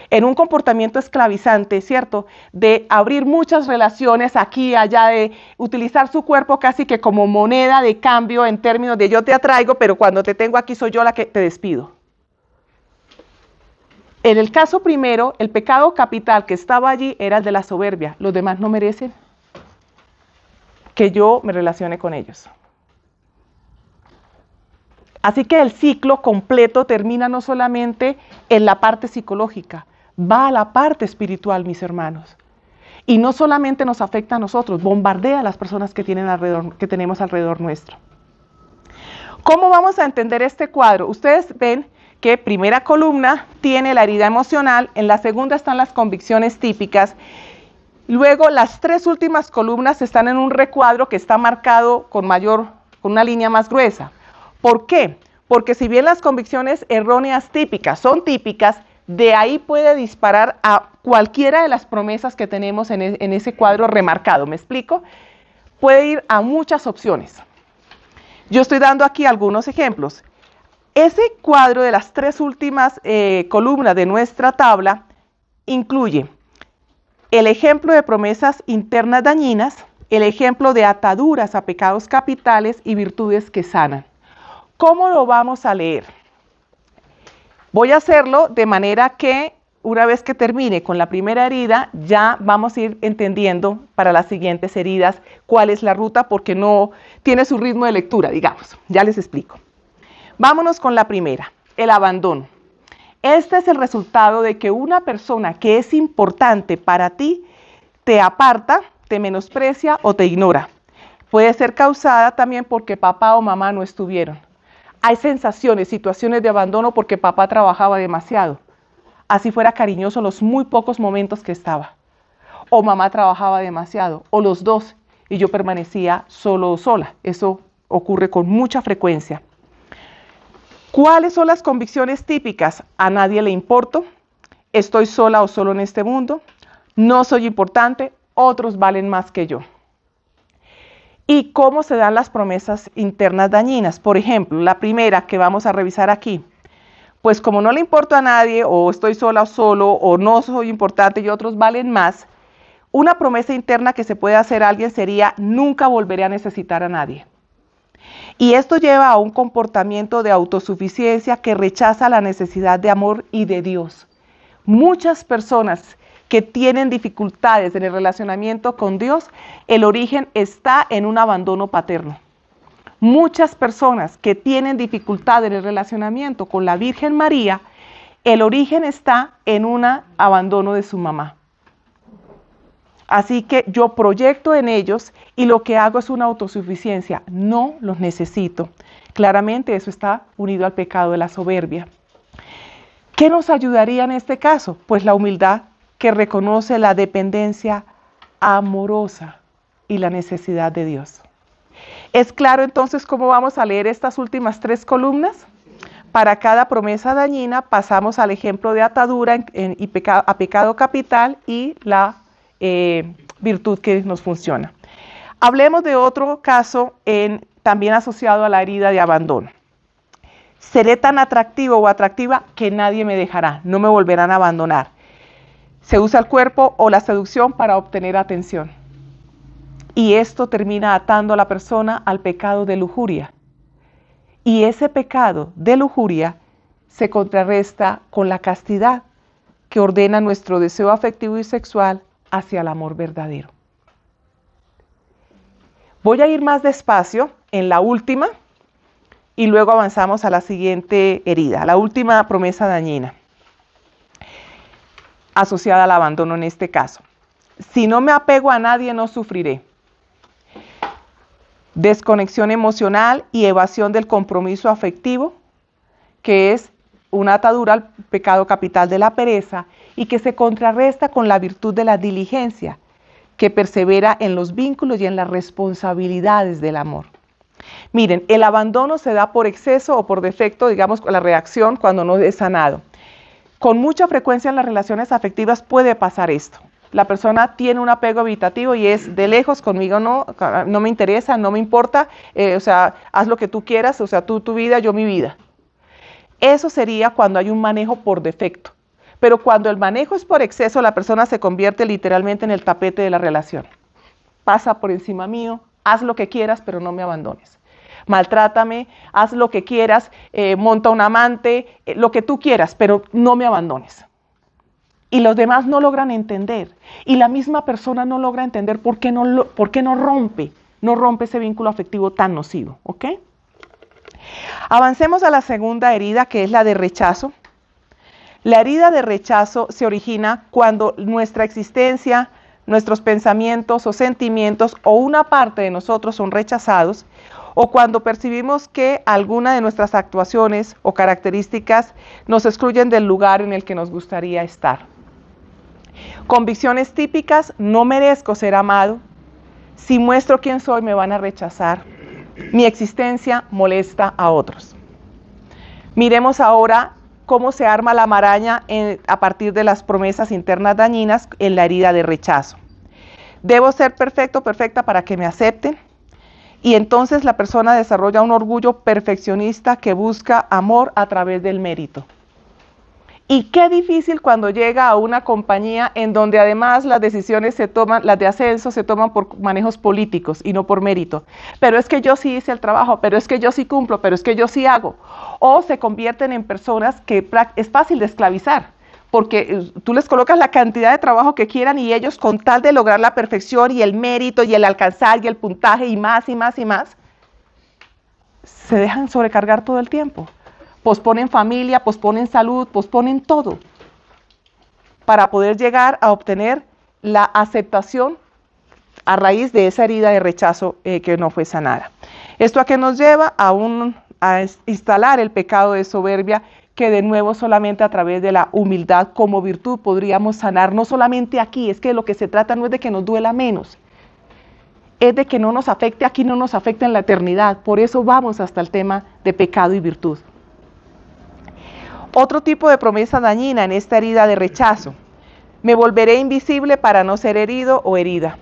En un comportamiento esclavizante, ¿cierto? De abrir muchas relaciones aquí y allá, de utilizar su cuerpo casi que como moneda de cambio en términos de yo te atraigo, pero cuando te tengo aquí soy yo la que te despido. En el caso primero, el pecado capital que estaba allí era el de la soberbia. Los demás no merecen que yo me relacione con ellos. Así que el ciclo completo termina no solamente en la parte psicológica, va a la parte espiritual, mis hermanos. Y no solamente nos afecta a nosotros, bombardea a las personas que tenemos alrededor nuestro. ¿Cómo vamos a entender este cuadro? Ustedes ven que primera columna tiene la herida emocional, en la segunda están las convicciones típicas, luego las tres últimas columnas están en un recuadro que está marcado con una línea más gruesa. ¿Por qué? Porque si bien las convicciones erróneas típicas son típicas, de ahí puede disparar a cualquiera de las promesas que tenemos en ese cuadro remarcado. ¿Me explico? Puede ir a muchas opciones. Yo estoy dando aquí algunos ejemplos. Ese cuadro de las tres últimas columnas de nuestra tabla incluye el ejemplo de promesas internas dañinas, el ejemplo de ataduras a pecados capitales y virtudes que sanan. ¿Cómo lo vamos a leer? Voy a hacerlo de manera que una vez que termine con la primera herida, ya vamos a ir entendiendo para las siguientes heridas cuál es la ruta, porque no tiene su ritmo de lectura, digamos. Ya les explico. Vámonos con la primera, el abandono. Este es el resultado de que una persona que es importante para ti te aparta, te menosprecia o te ignora. Puede ser causada también porque papá o mamá no estuvieron. Hay sensaciones, situaciones de abandono porque papá trabajaba demasiado. Así fuera cariñoso los muy pocos momentos que estaba. O mamá trabajaba demasiado, o los dos, y yo permanecía solo o sola. Eso ocurre con mucha frecuencia. ¿Cuáles son las convicciones típicas? A nadie le importo, estoy sola o solo en este mundo, no soy importante, otros valen más que yo. ¿Y cómo se dan las promesas internas dañinas? Por ejemplo, la primera que vamos a revisar aquí. Pues como no le importo a nadie, o estoy sola o solo, o no soy importante y otros valen más, una promesa interna que se puede hacer a alguien sería: nunca volveré a necesitar a nadie. Y esto lleva a un comportamiento de autosuficiencia que rechaza la necesidad de amor y de Dios. Muchas personas que tienen dificultades en el relacionamiento con Dios, el origen está en un abandono paterno. Muchas personas que tienen dificultad en el relacionamiento con la Virgen María, el origen está en un abandono de su mamá. Así que yo proyecto en ellos y lo que hago es una autosuficiencia. No los necesito. Claramente eso está unido al pecado de la soberbia. ¿Qué nos ayudaría en este caso? Pues la humildad que reconoce la dependencia amorosa y la necesidad de Dios. ¿Es claro entonces cómo vamos a leer estas últimas 3 columnas? Para cada promesa dañina pasamos al ejemplo de atadura a pecado capital y la virtud que nos funciona. Hablemos de otro caso también asociado a la herida de abandono. Seré tan atractivo o atractiva que nadie me dejará, no me volverán a abandonar. Se usa el cuerpo o la seducción para obtener atención. Y esto termina atando a la persona al pecado de lujuria. Y ese pecado de lujuria se contrarresta con la castidad que ordena nuestro deseo afectivo y sexual hacia el amor verdadero. Voy a ir más despacio en la última y luego avanzamos a la siguiente herida, la última promesa dañina, asociada al abandono en este caso. Si no me apego a nadie, no sufriré. Desconexión emocional y evasión del compromiso afectivo, que es una atadura al pecado capital de la pereza y que se contrarresta con la virtud de la diligencia, que persevera en los vínculos y en las responsabilidades del amor. Miren, el abandono se da por exceso o por defecto, digamos, la reacción cuando no es sanado. Con mucha frecuencia en las relaciones afectivas puede pasar esto. La persona tiene un apego evitativo y es de lejos, conmigo no me interesa, no me importa, haz lo que tú quieras, tu vida, yo mi vida. Eso sería cuando hay un manejo por defecto. Pero cuando el manejo es por exceso, la persona se convierte literalmente en el tapete de la relación. Pasa por encima mío, haz lo que quieras, pero no me abandones. Maltrátame, haz lo que quieras, monta un amante, lo que tú quieras, pero no me abandones. Y los demás no logran entender. Y la misma persona no logra entender por qué no rompe ese vínculo afectivo tan nocivo. ¿Ok? Avancemos a la segunda herida, que es la de rechazo. La herida de rechazo se origina cuando nuestra existencia, nuestros pensamientos o sentimientos o una parte de nosotros son rechazados, o cuando percibimos que alguna de nuestras actuaciones o características nos excluyen del lugar en el que nos gustaría estar. Convicciones típicas: no merezco ser amado, si muestro quién soy me van a rechazar, mi existencia molesta a otros. Miremos ahora cómo se arma la maraña a partir de las promesas internas dañinas en la herida de rechazo. Debo ser perfecto, perfecta para que me acepten, y entonces la persona desarrolla un orgullo perfeccionista que busca amor a través del mérito. Y qué difícil cuando llega a una compañía en donde además las decisiones las de ascenso se toman por manejos políticos y no por mérito. Pero es que yo sí hice el trabajo, pero es que yo sí cumplo, pero es que yo sí hago. O se convierten en personas que es fácil de esclavizar, porque tú les colocas la cantidad de trabajo que quieran y ellos, con tal de lograr la perfección y el mérito y el alcanzar y el puntaje y más y más y más, se dejan sobrecargar todo el tiempo. Posponen familia, posponen salud, posponen todo para poder llegar a obtener la aceptación a raíz de esa herida de rechazo que no fue sanada. ¿Esto a qué nos lleva? A instalar el pecado de soberbia, que de nuevo solamente a través de la humildad como virtud podríamos sanar, no solamente aquí. Es que lo que se trata no es de que nos duela menos, es de que no nos afecte aquí, no nos afecte en la eternidad. Por eso vamos hasta el tema de pecado y virtud. Otro tipo de promesa dañina en esta herida de rechazo: me volveré invisible para no ser herido o herida.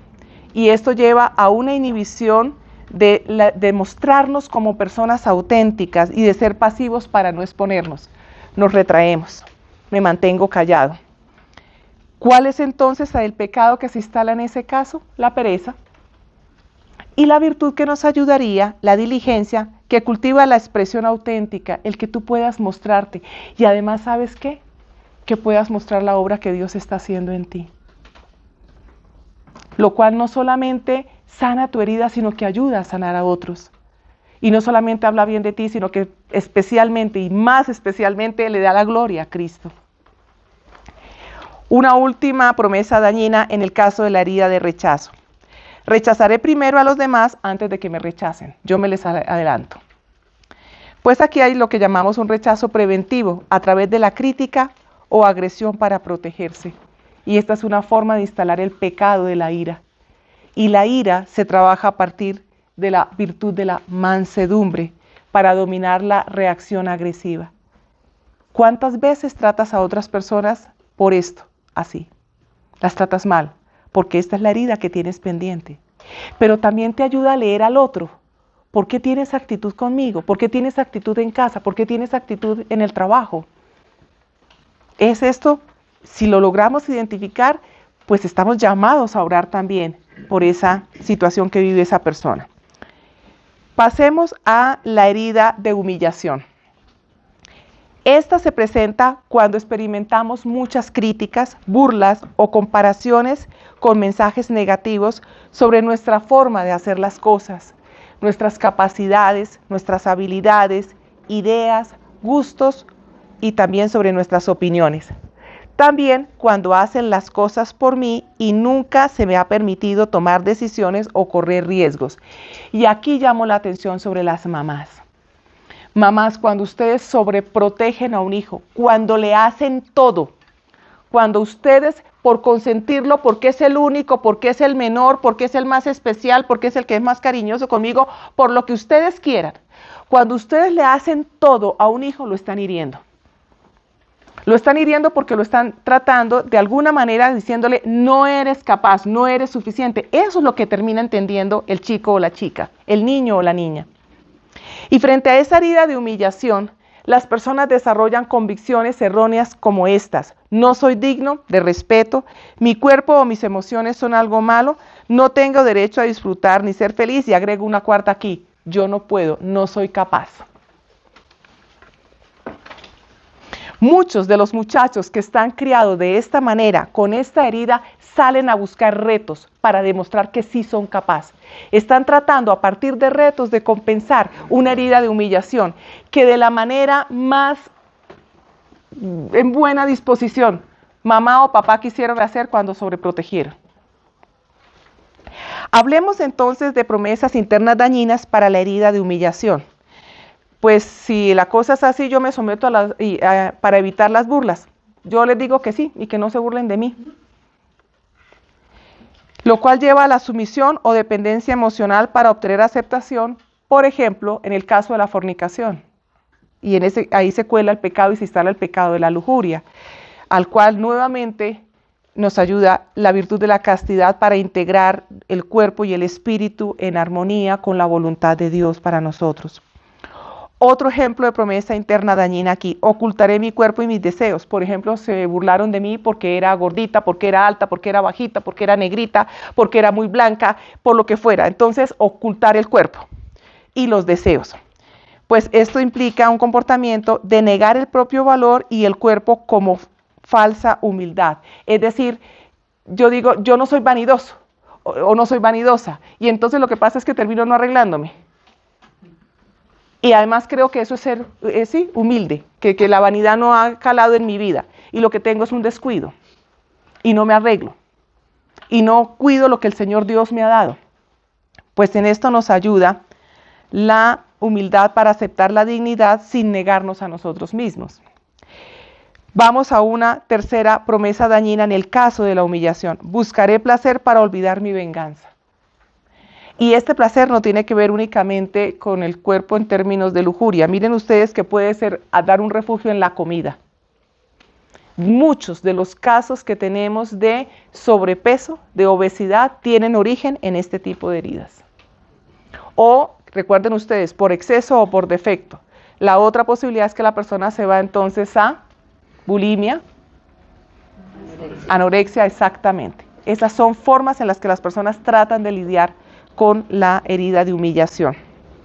Y esto lleva a una inhibición de mostrarnos como personas auténticas y de ser pasivos para no exponernos. Nos retraemos, me mantengo callado. ¿Cuál es entonces el pecado que se instala en ese caso? La pereza. Y la virtud que nos ayudaría, la diligencia, que cultiva la expresión auténtica, el que tú puedas mostrarte. Y además, ¿sabes qué? Que puedas mostrar la obra que Dios está haciendo en ti. Lo cual no solamente sana tu herida, sino que ayuda a sanar a otros. Y no solamente habla bien de ti, sino que especialmente y más especialmente le da la gloria a Cristo. Una última promesa dañina en el caso de la herida de rechazo. Rechazaré primero a los demás antes de que me rechacen. Yo me les adelanto. Pues aquí hay lo que llamamos un rechazo preventivo a través de la crítica o agresión para protegerse. Y esta es una forma de instalar el pecado de la ira. Y la ira se trabaja a partir de la virtud de la mansedumbre para dominar la reacción agresiva. ¿Cuántas veces tratas a otras personas por esto? Así. Las tratas mal, porque esta es la herida que tienes pendiente. Pero también te ayuda a leer al otro. ¿Por qué tienes actitud conmigo? ¿Por qué tienes actitud en casa? ¿Por qué tienes actitud en el trabajo? Es esto, si lo logramos identificar, pues estamos llamados a orar también por esa situación que vive esa persona. Pasemos a la herida de humillación. Esta se presenta cuando experimentamos muchas críticas, burlas o comparaciones con mensajes negativos sobre nuestra forma de hacer las cosas, nuestras capacidades, nuestras habilidades, ideas, gustos y también sobre nuestras opiniones. También cuando hacen las cosas por mí y nunca se me ha permitido tomar decisiones o correr riesgos. Y aquí llamo la atención sobre las mamás. Mamás, cuando ustedes sobreprotegen a un hijo, cuando le hacen todo, cuando ustedes por consentirlo, porque es el único, porque es el menor, porque es el más especial, porque es el que es más cariñoso conmigo, por lo que ustedes quieran, cuando ustedes le hacen todo a un hijo, lo están hiriendo. Lo están hiriendo porque lo están tratando de alguna manera diciéndole no eres capaz, no eres suficiente. Eso es lo que termina entendiendo el chico o la chica, el niño o la niña. Y frente a esa herida de humillación, las personas desarrollan convicciones erróneas como estas. No soy digno de respeto, mi cuerpo o mis emociones son algo malo, no tengo derecho a disfrutar ni ser feliz y agrego una cuarta aquí. Yo no puedo, no soy capaz. Muchos de los muchachos que están criados de esta manera, con esta herida, salen a buscar retos para demostrar que sí son capaces. Están tratando a partir de retos de compensar una herida de humillación que de la manera más en buena disposición mamá o papá quisieron hacer cuando sobreprotegieron. Hablemos entonces de promesas internas dañinas para la herida de humillación. Pues si la cosa es así, yo me someto para evitar las burlas. Yo les digo que sí y que no se burlen de mí. Lo cual lleva a la sumisión o dependencia emocional para obtener aceptación, por ejemplo, en el caso de la fornicación. Y ahí se cuela el pecado y se instala el pecado de la lujuria, al cual nuevamente nos ayuda la virtud de la castidad para integrar el cuerpo y el espíritu en armonía con la voluntad de Dios para nosotros. Otro ejemplo de promesa interna dañina aquí, ocultaré mi cuerpo y mis deseos. Por ejemplo, se burlaron de mí porque era gordita, porque era alta, porque era bajita, porque era negrita, porque era muy blanca, por lo que fuera. Entonces, ocultar el cuerpo y los deseos. Pues esto implica un comportamiento de negar el propio valor y el cuerpo como falsa humildad. Es decir, yo digo, yo no soy vanidoso o no soy vanidosa. Y entonces lo que pasa es que termino no arreglándome. Y además creo que eso es ser sí, humilde, que la vanidad no ha calado en mi vida. Y lo que tengo es un descuido. Y no me arreglo. Y no cuido lo que el Señor Dios me ha dado. Pues en esto nos ayuda la humildad para aceptar la dignidad sin negarnos a nosotros mismos. Vamos a una tercera promesa dañina en el caso de la humillación. Buscaré placer para olvidar mi venganza. Y este placer no tiene que ver únicamente con el cuerpo en términos de lujuria. Miren ustedes que puede ser a dar un refugio en la comida. Muchos de los casos que tenemos de sobrepeso, de obesidad, tienen origen en este tipo de heridas. O, recuerden ustedes, por exceso o por defecto. La otra posibilidad es que la persona se va entonces a bulimia, anorexia, exactamente. Esas son formas en las que las personas tratan de lidiar con la herida de humillación.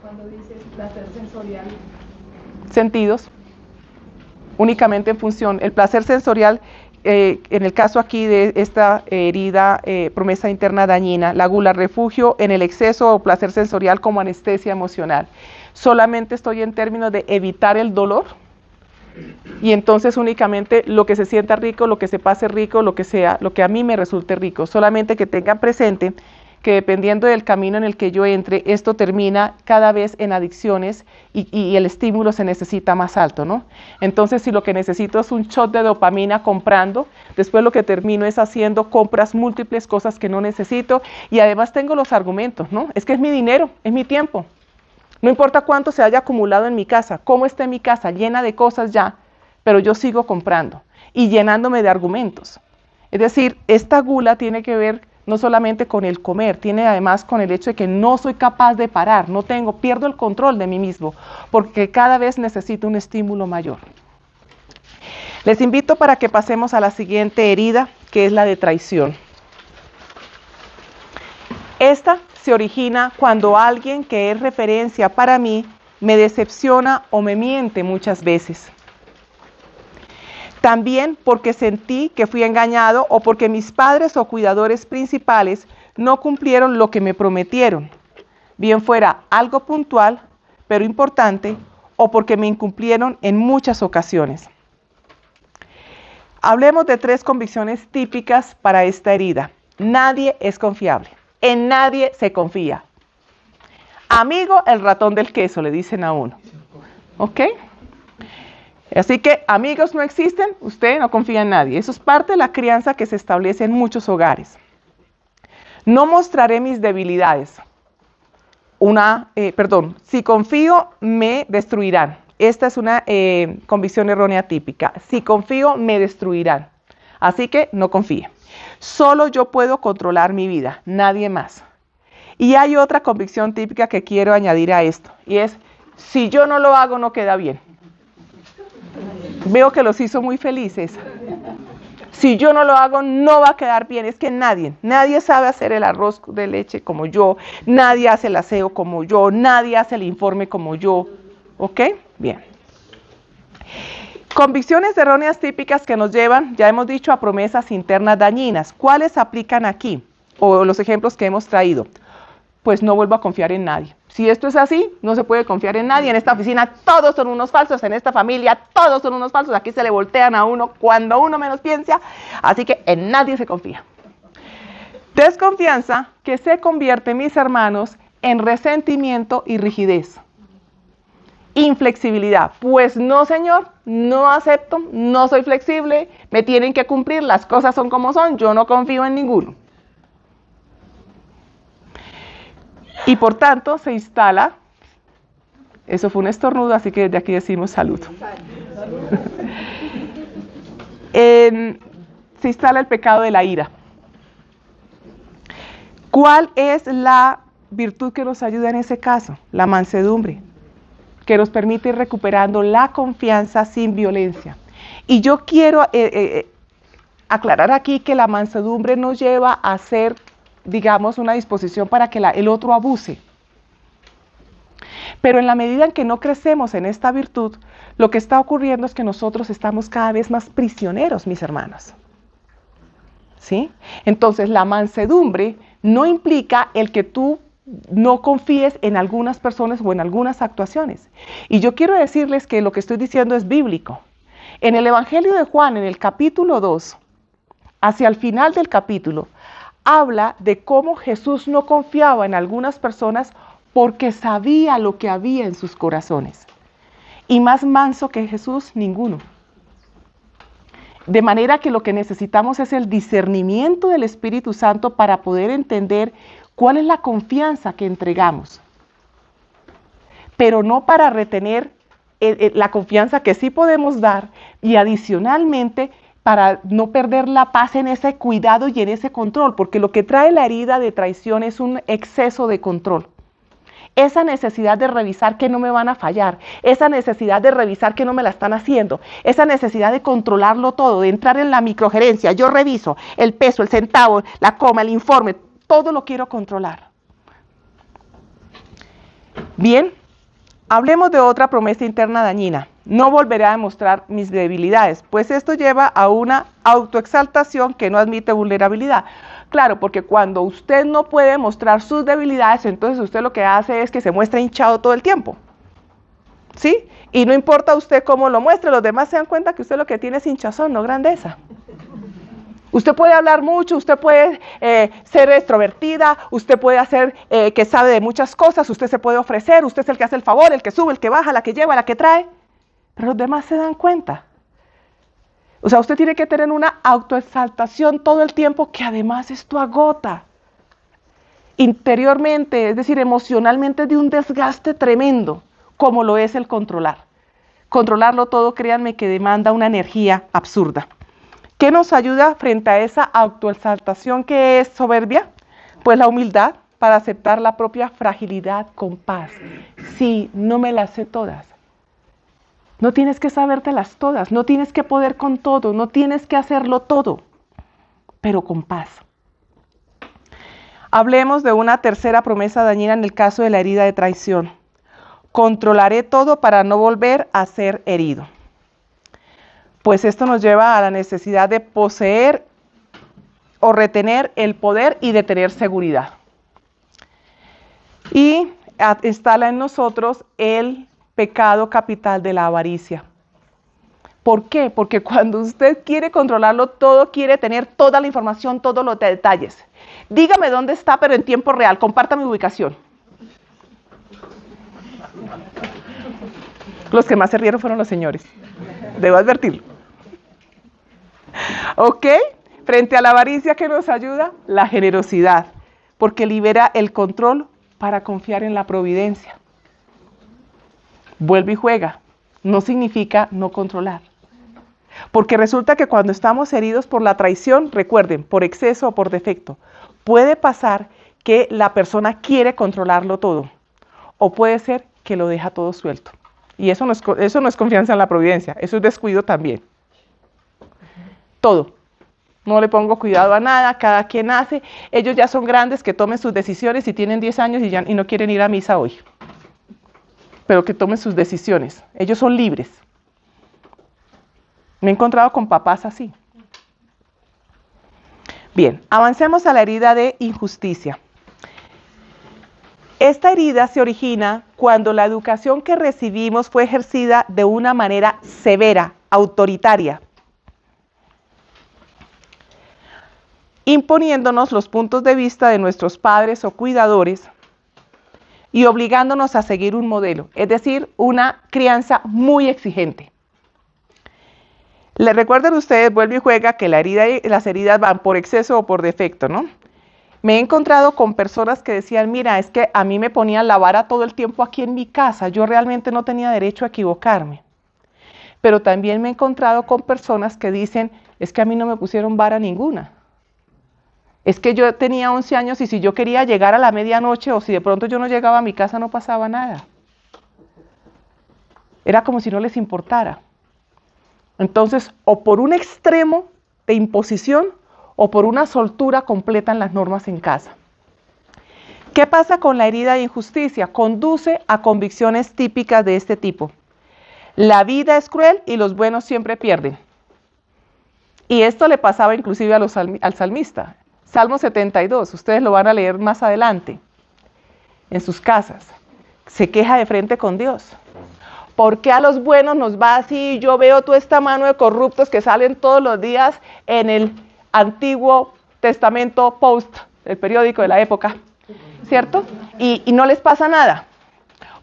Cuando dices placer sensorial. Sentidos, únicamente en función. El placer sensorial, en el caso aquí de esta herida, promesa interna dañina, la gula, refugio en el exceso o placer sensorial como anestesia emocional. solamente estoy en términos de evitar el dolor, y entonces únicamente lo que se sienta rico, lo que se pase rico, lo que sea, lo que a mí me resulte rico. Solamente que tengan presente que dependiendo del camino en el que yo entre, esto termina cada vez en adicciones y el estímulo se necesita más alto, ¿no? Entonces, si lo que necesito es un shot de dopamina comprando, después lo que termino es haciendo compras múltiples, cosas que no necesito, y además tengo los argumentos, ¿no? Es que es mi dinero, es mi tiempo. No importa cuánto se haya acumulado en mi casa, cómo esté mi casa, llena de cosas ya, pero yo sigo comprando y llenándome de argumentos. Es decir, esta gula tiene que ver no solamente con el comer, tiene además con el hecho de que no soy capaz de parar, pierdo el control de mí mismo, porque cada vez necesito un estímulo mayor. Les invito para que pasemos a la siguiente herida, que es la de traición. Esta se origina cuando alguien que es referencia para mí me decepciona o me miente muchas veces. También porque sentí que fui engañado o porque mis padres o cuidadores principales no cumplieron lo que me prometieron, bien fuera algo puntual, pero importante, o porque me incumplieron en muchas ocasiones. Hablemos de 3 convicciones típicas para esta herida. Nadie es confiable, en nadie se confía. Amigo, el ratón del queso, le dicen a uno. ¿Ok? Así que amigos no existen, usted no confía en nadie. Eso es parte de la crianza que se establece en muchos hogares. No mostraré mis debilidades. Si confío, me destruirán. Esta es una convicción errónea típica. Si confío, me destruirán. Así que no confíe. Solo yo puedo controlar mi vida, nadie más. Y hay otra convicción típica que quiero añadir a esto, y es, si yo no lo hago, no queda bien. Veo que los hizo muy felices. Si yo no lo hago, no va a quedar bien. Es que nadie sabe hacer el arroz de leche como yo, nadie hace el aseo como yo, nadie hace el informe como yo. ¿Ok? Bien. Convicciones erróneas típicas que nos llevan, ya hemos dicho, a promesas internas dañinas. ¿Cuáles aplican aquí? O los ejemplos que hemos traído. Pues no vuelvo a confiar en nadie. Si esto es así, no se puede confiar en nadie. En esta oficina todos son unos falsos, en esta familia todos son unos falsos. Aquí se le voltean a uno cuando uno menos piensa. Así que en nadie se confía. Desconfianza que se convierte, mis hermanos, en resentimiento y rigidez. Inflexibilidad. Pues no, señor, no acepto, no soy flexible, me tienen que cumplir, las cosas son como son, yo no confío en ninguno. Y por tanto se instala, eso fue un estornudo, así que desde aquí decimos salud. Se instala el pecado de la ira. ¿Cuál es la virtud que nos ayuda en ese caso? La mansedumbre, que nos permite ir recuperando la confianza sin violencia. Y yo quiero aclarar aquí que la mansedumbre nos lleva a ser, digamos, una disposición para que el otro abuse. Pero en la medida en que no crecemos en esta virtud, lo que está ocurriendo es que nosotros estamos cada vez más prisioneros, mis hermanos. ¿Sí? Entonces, la mansedumbre no implica el que tú no confíes en algunas personas o en algunas actuaciones. Y yo quiero decirles que lo que estoy diciendo es bíblico. En el Evangelio de Juan, en el capítulo 2, hacia el final del capítulo, habla de cómo Jesús no confiaba en algunas personas porque sabía lo que había en sus corazones. Y más manso que Jesús, ninguno. De manera que lo que necesitamos es el discernimiento del Espíritu Santo para poder entender cuál es la confianza que entregamos. Pero no para retener la confianza que sí podemos dar y adicionalmente para no perder la paz en ese cuidado y en ese control, porque lo que trae la herida de traición es un exceso de control. Esa necesidad de revisar que no me van a fallar, esa necesidad de revisar que no me la están haciendo, esa necesidad de controlarlo todo, de entrar en la microgerencia, yo reviso el peso, el centavo, la coma, el informe, todo lo quiero controlar. Bien, hablemos de otra promesa interna dañina. No volveré a demostrar mis debilidades, pues esto lleva a una autoexaltación que no admite vulnerabilidad. Claro, porque cuando usted no puede mostrar sus debilidades, entonces usted lo que hace es que se muestra hinchado todo el tiempo. ¿sí? Y no importa usted cómo lo muestre, los demás se dan cuenta que usted lo que tiene es hinchazón, no grandeza. Usted puede hablar mucho, usted puede ser extrovertida, usted puede hacer que sabe de muchas cosas, usted se puede ofrecer, usted es el que hace el favor, el que sube, el que baja, la que lleva, la que trae, pero los demás se dan cuenta. O sea, usted tiene que tener una autoexaltación todo el tiempo que además esto agota. Interiormente, es decir, emocionalmente, de un desgaste tremendo, como lo es el controlar. Controlarlo todo, créanme, que demanda una energía absurda. ¿Qué nos ayuda frente a esa autoexaltación que es soberbia? Pues la humildad para aceptar la propia fragilidad con paz. Sí, no me las sé todas. No tienes que sabértelas todas, no tienes que poder con todo, no tienes que hacerlo todo, pero con paz. Hablemos de una tercera promesa dañina en el caso de la herida de traición. Controlaré todo para no volver a ser herido. Pues esto nos lleva a la necesidad de poseer o retener el poder y de tener seguridad. Y instala en nosotros el pecado capital de la avaricia. ¿Por qué? Porque cuando usted quiere controlarlo todo, quiere tener toda la información, todos los detalles. Dígame dónde está, pero en tiempo real, comparta mi ubicación. Los que más se rieron fueron los señores. Debo advertirlo. ¿Ok? Frente a la avaricia, ¿qué nos ayuda? La generosidad, porque libera el control para confiar en la providencia. Vuelve y juega. No significa no controlar. Porque resulta que cuando estamos heridos por la traición, recuerden, por exceso o por defecto, puede pasar que la persona quiere controlarlo todo. O puede ser que lo deja todo suelto. Y eso no es confianza en la providencia, eso es descuido también. Todo. No le pongo cuidado a nada, cada quien hace. Ellos ya son grandes, que tomen sus decisiones y tienen 10 años y no quieren ir a misa hoy. Pero que tomen sus decisiones. Ellos son libres. Me he encontrado con papás así. Bien, avancemos a la herida de injusticia. Esta herida se origina cuando la educación que recibimos fue ejercida de una manera severa, autoritaria, imponiéndonos los puntos de vista de nuestros padres o cuidadores y obligándonos a seguir un modelo, es decir, una crianza muy exigente. Les recuerden ustedes, vuelve y juega, que las heridas van por exceso o por defecto, ¿no? Me he encontrado con personas que decían, mira, es que a mí me ponían la vara todo el tiempo aquí en mi casa, yo realmente no tenía derecho a equivocarme. Pero también me he encontrado con personas que dicen, es que a mí no me pusieron vara ninguna. Es que yo tenía 11 años y si yo quería llegar a la medianoche o si de pronto yo no llegaba a mi casa no pasaba nada. Era como si no les importara. Entonces, o por un extremo de imposición o por una soltura completa en las normas en casa. ¿Qué pasa con la herida de injusticia? Conduce a convicciones típicas de este tipo. La vida es cruel y los buenos siempre pierden. Y esto le pasaba inclusive al salmista. Salmo 72, ustedes lo van a leer más adelante, en sus casas. Se queja de frente con Dios. ¿Por qué a los buenos nos va así? Yo veo toda esta mano de corruptos que salen todos los días en el Antiguo Testamento Post, el periódico de la época, ¿cierto? Y no les pasa nada.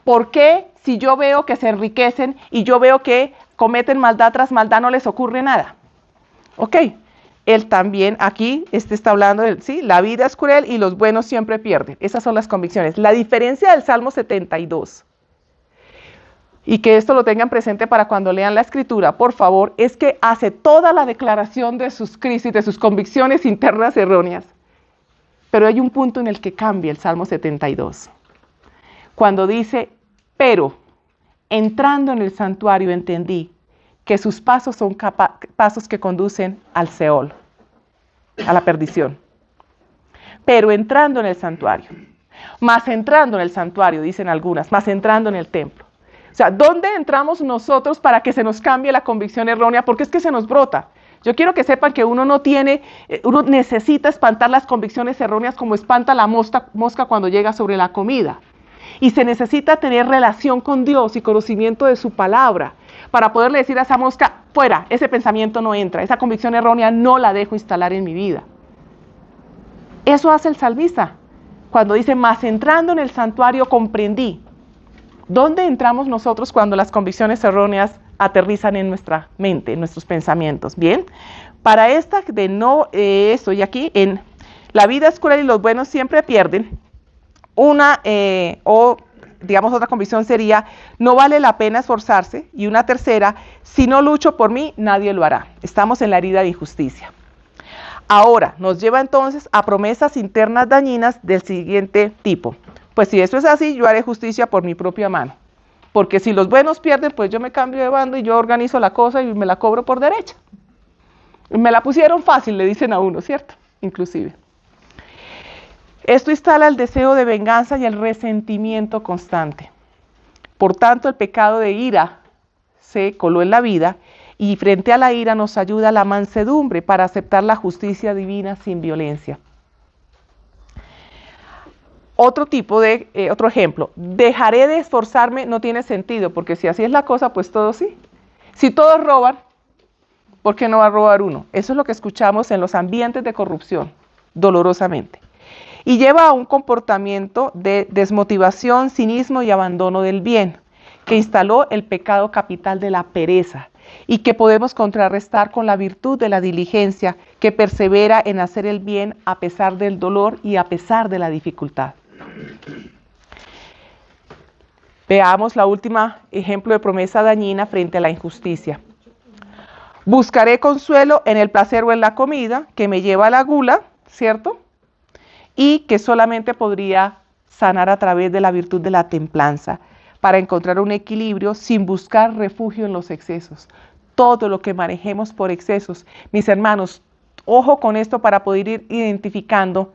¿Por qué si yo veo que se enriquecen y yo veo que cometen maldad tras maldad no les ocurre nada? Ok, él también aquí está hablando de, sí, la vida es cruel y los buenos siempre pierden. Esas son las convicciones. La diferencia del Salmo 72, y que esto lo tengan presente para cuando lean la escritura, por favor, es que hace toda la declaración de sus crisis, de sus convicciones internas erróneas. Pero hay un punto en el que cambia el Salmo 72. Cuando dice, pero entrando en el santuario entendí que sus pasos son pasos que conducen al Seol, a la perdición. Pero entrando en el santuario, más entrando en el santuario, dicen algunas, más entrando en el templo. O sea, ¿dónde entramos nosotros para que se nos cambie la convicción errónea? Porque es que se nos brota. Yo quiero que sepan que uno necesita espantar las convicciones erróneas como espanta la mosca cuando llega sobre la comida. Y se necesita tener relación con Dios y conocimiento de su palabra para poderle decir a esa mosca, fuera, ese pensamiento no entra, esa convicción errónea no la dejo instalar en mi vida. Eso hace el salmista cuando dice, mas entrando en el santuario comprendí. ¿Dónde entramos nosotros cuando las convicciones erróneas aterrizan en nuestra mente, en nuestros pensamientos? Bien, para esta de no, estoy aquí, en la vida es cruel y los buenos siempre pierden, otra convicción sería, no vale la pena esforzarse, y una tercera, si no lucho por mí, nadie lo hará. Estamos en la herida de injusticia. Ahora, nos lleva entonces a promesas internas dañinas del siguiente tipo. Pues si eso es así, yo haré justicia por mi propia mano. Porque si los buenos pierden, pues yo me cambio de bando y yo organizo la cosa y me la cobro por derecha. Me la pusieron fácil, le dicen a uno, ¿cierto? Inclusive. Esto instala el deseo de venganza y el resentimiento constante. Por tanto, el pecado de ira se coló en la vida y frente a la ira nos ayuda la mansedumbre para aceptar la justicia divina sin violencia. Otro ejemplo, dejaré de esforzarme no tiene sentido, porque si así es la cosa, pues todos sí. Si todos roban, ¿por qué no va a robar uno? Eso es lo que escuchamos en los ambientes de corrupción, dolorosamente. Y lleva a un comportamiento de desmotivación, cinismo y abandono del bien, que instaló el pecado capital de la pereza y que podemos contrarrestar con la virtud de la diligencia, que persevera en hacer el bien a pesar del dolor y a pesar de la dificultad. Veamos la última ejemplo de promesa dañina frente a la injusticia. Buscaré consuelo en el placer o en la comida, que me lleva a la gula, ¿cierto? Y que solamente podría sanar a través de la virtud de la templanza, para encontrar un equilibrio sin buscar refugio en los excesos. Todo lo que manejemos por excesos, mis hermanos, ojo con esto para poder ir identificando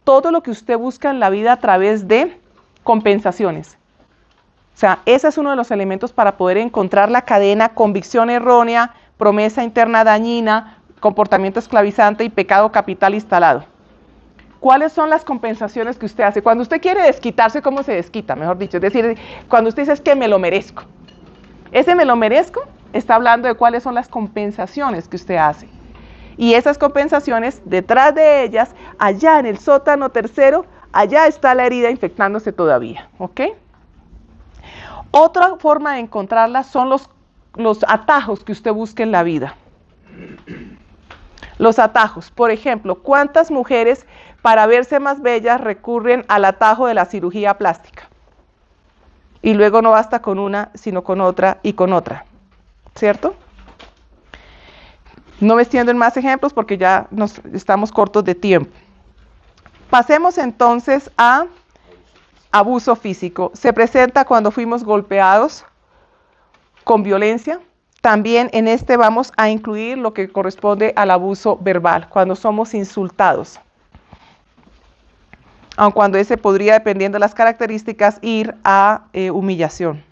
todo lo que usted busca en la vida a través de compensaciones. O sea, ese es uno de los elementos para poder encontrar la cadena convicción errónea, promesa interna dañina, comportamiento esclavizante y pecado capital instalado. ¿Cuáles son las compensaciones que usted hace? Cuando usted quiere desquitarse, ¿cómo se desquita? Mejor dicho, es decir, cuando usted dice es que me lo merezco. Ese me lo merezco está hablando de cuáles son las compensaciones que usted hace. Y esas compensaciones, detrás de ellas, allá en el sótano tercero, allá está la herida infectándose todavía, ¿ok? Otra forma de encontrarlas son los atajos que usted busca en la vida. Los atajos, por ejemplo, ¿cuántas mujeres para verse más bellas recurren al atajo de la cirugía plástica? Y luego no basta con una, sino con otra y con otra, ¿cierto? No me extiendo en más ejemplos porque ya estamos cortos de tiempo. Pasemos entonces a abuso físico. Se presenta cuando fuimos golpeados con violencia. También en este vamos a incluir lo que corresponde al abuso verbal, cuando somos insultados. Aun cuando ese podría, dependiendo de las características, ir a humillación.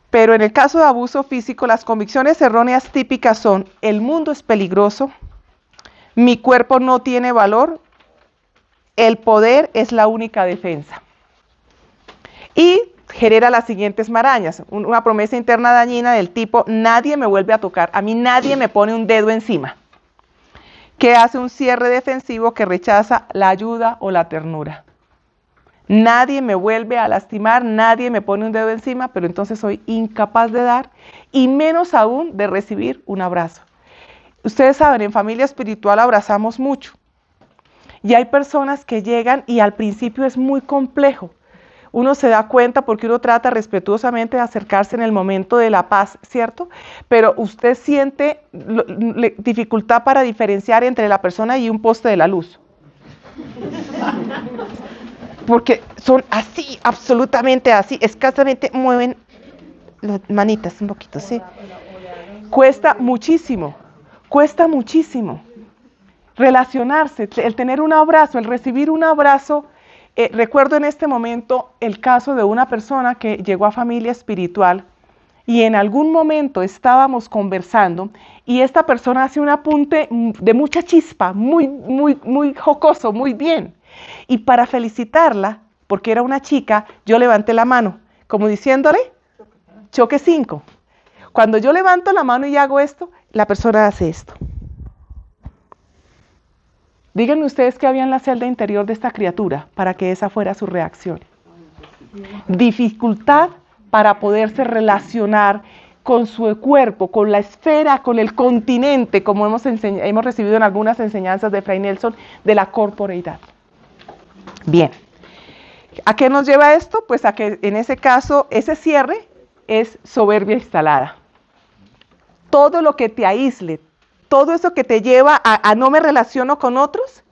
Pero en el caso de abuso físico, las convicciones erróneas típicas son: el mundo es peligroso, mi cuerpo no tiene valor, el poder es la única defensa. Y genera las siguientes marañas, una promesa interna dañina del tipo: nadie me vuelve a tocar, a mí nadie me pone un dedo encima, que hace un cierre defensivo que rechaza la ayuda o la ternura. Nadie me vuelve a lastimar, nadie me pone un dedo encima, pero entonces soy incapaz de dar y menos aún de recibir un abrazo. Ustedes saben, en familia espiritual abrazamos mucho y hay personas que llegan y al principio es muy complejo. Uno se da cuenta porque uno trata respetuosamente de acercarse en el momento de la paz, ¿cierto? Pero usted siente dificultad para diferenciar entre la persona y un poste de la luz. Porque son así, absolutamente así, escasamente mueven las manitas un poquito, ¿sí? Cuesta muchísimo relacionarse, el tener un abrazo, el recibir un abrazo. Recuerdo en este momento el caso de una persona que llegó a familia espiritual y en algún momento estábamos conversando y esta persona hace un apunte de mucha chispa, muy jocoso, muy bien. Y para felicitarla, porque era una chica, yo levanté la mano, como diciéndole, choque 5. Cuando yo levanto la mano y hago esto, la persona hace esto. Díganme ustedes qué había en la celda interior de esta criatura para que esa fuera su reacción. Dificultad para poderse relacionar con su cuerpo, con la esfera, con el continente, como hemos recibido en algunas enseñanzas de Fray Nelson, de la corporeidad. Bien, ¿a qué nos lleva esto? Pues a que en ese caso, ese cierre es soberbia instalada. Todo lo que te aísle, todo eso que te lleva a no me relaciono con otros,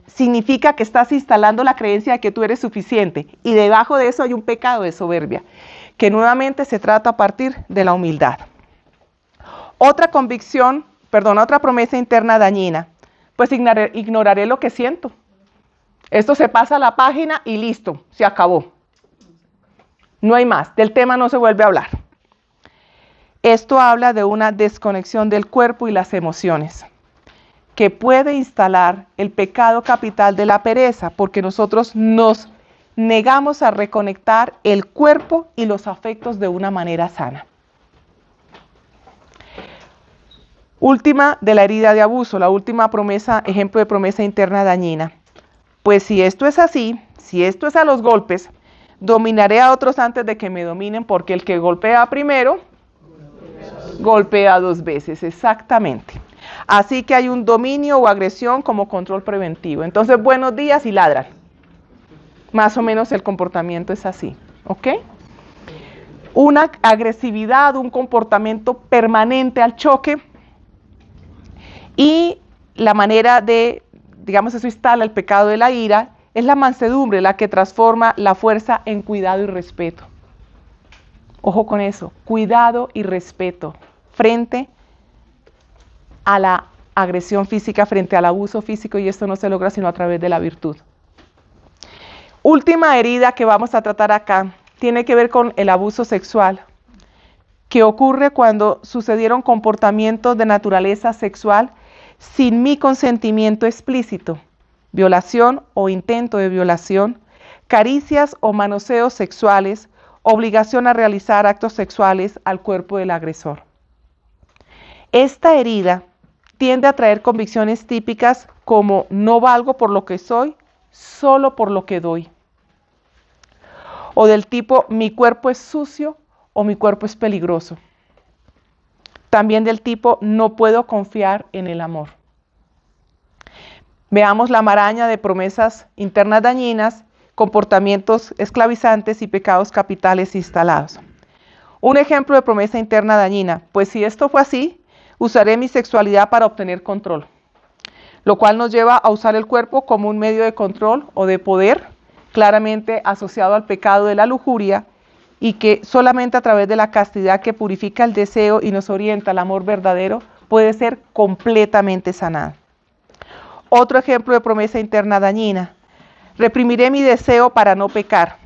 significa que estás instalando la creencia de que tú eres suficiente. Y debajo de eso hay un pecado de soberbia, que nuevamente se trata a partir de la humildad. Otra promesa interna dañina, pues ignoraré lo que siento. Esto se pasa a la página y listo, se acabó. No hay más, del tema no se vuelve a hablar. Esto habla de una desconexión del cuerpo y las emociones, que puede instalar el pecado capital de la pereza, porque nosotros nos negamos a reconectar el cuerpo y los afectos de una manera sana. Última de la herida de abuso, la última promesa, ejemplo de promesa interna dañina. Pues si esto es así, si esto es a los golpes, dominaré a otros antes de que me dominen, porque el que golpea primero, golpea 2 veces, exactamente. Así que hay un dominio o agresión como control preventivo. Entonces, buenos días y ladran. Más o menos el comportamiento es así, ¿ok? Una agresividad, un comportamiento permanente al choque y la manera de, digamos, eso instala el pecado de la ira, es la mansedumbre la que transforma la fuerza en cuidado y respeto. Ojo con eso, cuidado y respeto frente a la agresión física, frente al abuso físico, y esto no se logra sino a través de la virtud. Última herida que vamos a tratar acá tiene que ver con el abuso sexual, que ocurre cuando sucedieron comportamientos de naturaleza sexual sin mi consentimiento explícito, violación o intento de violación, caricias o manoseos sexuales, obligación a realizar actos sexuales al cuerpo del agresor. Esta herida tiende a traer convicciones típicas como no valgo por lo que soy, solo por lo que doy. O del tipo mi cuerpo es sucio o mi cuerpo es peligroso. También del tipo no puedo confiar en el amor. Veamos la maraña de promesas internas dañinas, comportamientos esclavizantes y pecados capitales instalados. Un ejemplo de promesa interna dañina, pues si esto fue así, usaré mi sexualidad para obtener control, lo cual nos lleva a usar el cuerpo como un medio de control o de poder, claramente asociado al pecado de la lujuria, y que solamente a través de la castidad que purifica el deseo y nos orienta al amor verdadero, puede ser completamente sanado. Otro ejemplo de promesa interna dañina, reprimiré mi deseo para no pecar,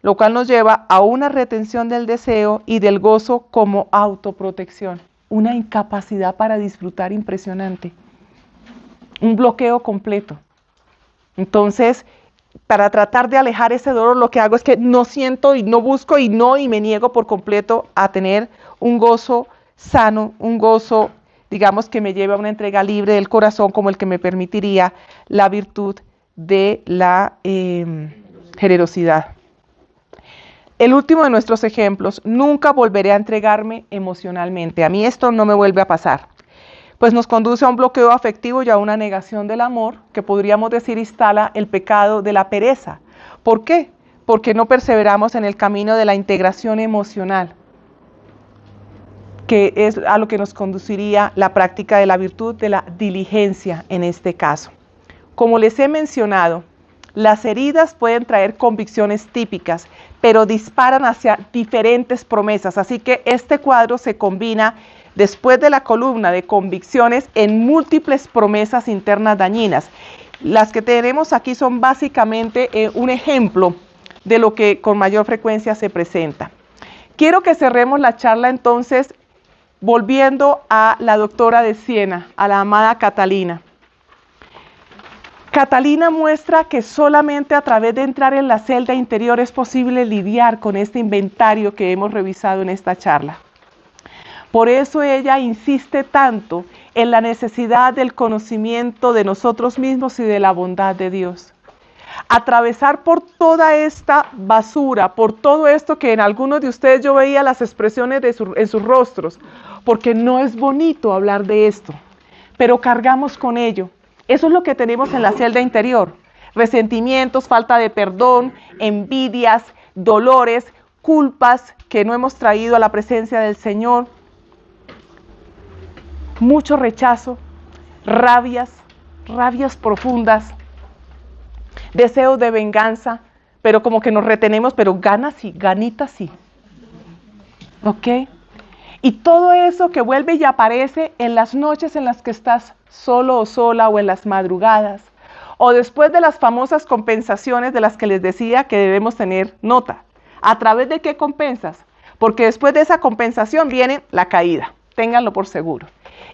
lo cual nos lleva a una retención del deseo y del gozo como autoprotección. Una incapacidad para disfrutar impresionante, un bloqueo completo. Entonces, para tratar de alejar ese dolor, lo que hago es que no siento y no busco y me niego por completo a tener un gozo sano, un gozo, digamos, que me lleve a una entrega libre del corazón, como el que me permitiría la virtud de la generosidad. El último de nuestros ejemplos, nunca volveré a entregarme emocionalmente. A mí esto no me vuelve a pasar. Pues nos conduce a un bloqueo afectivo y a una negación del amor, que podríamos decir instala el pecado de la pereza. ¿Por qué? Porque no perseveramos en el camino de la integración emocional, que es a lo que nos conduciría la práctica de la virtud de la diligencia en este caso. Como les he mencionado, las heridas pueden traer convicciones típicas, pero disparan hacia diferentes promesas. Así que este cuadro se combina después de la columna de convicciones en múltiples promesas internas dañinas. Las que tenemos aquí son básicamente un ejemplo de lo que con mayor frecuencia se presenta. Quiero que cerremos la charla entonces volviendo a la doctora de Siena, a la amada Catalina. Catalina muestra que solamente a través de entrar en la celda interior es posible lidiar con este inventario que hemos revisado en esta charla. Por eso ella insiste tanto en la necesidad del conocimiento de nosotros mismos y de la bondad de Dios. Atravesar por toda esta basura, por todo esto que en algunos de ustedes yo veía las expresiones en sus rostros, porque no es bonito hablar de esto, pero cargamos con ello. Eso es lo que tenemos en la celda interior. Resentimientos, falta de perdón, envidias, dolores, culpas que no hemos traído a la presencia del Señor. Mucho rechazo, rabias profundas, deseos de venganza, pero como que nos retenemos, pero ganas sí, ganitas sí. ¿Ok? Y todo eso que vuelve y aparece en las noches en las que estás solo o sola, o en las madrugadas, o después de las famosas compensaciones de las que les decía que debemos tener nota. ¿A través de qué compensas? Porque después de esa compensación viene la caída, ténganlo por seguro.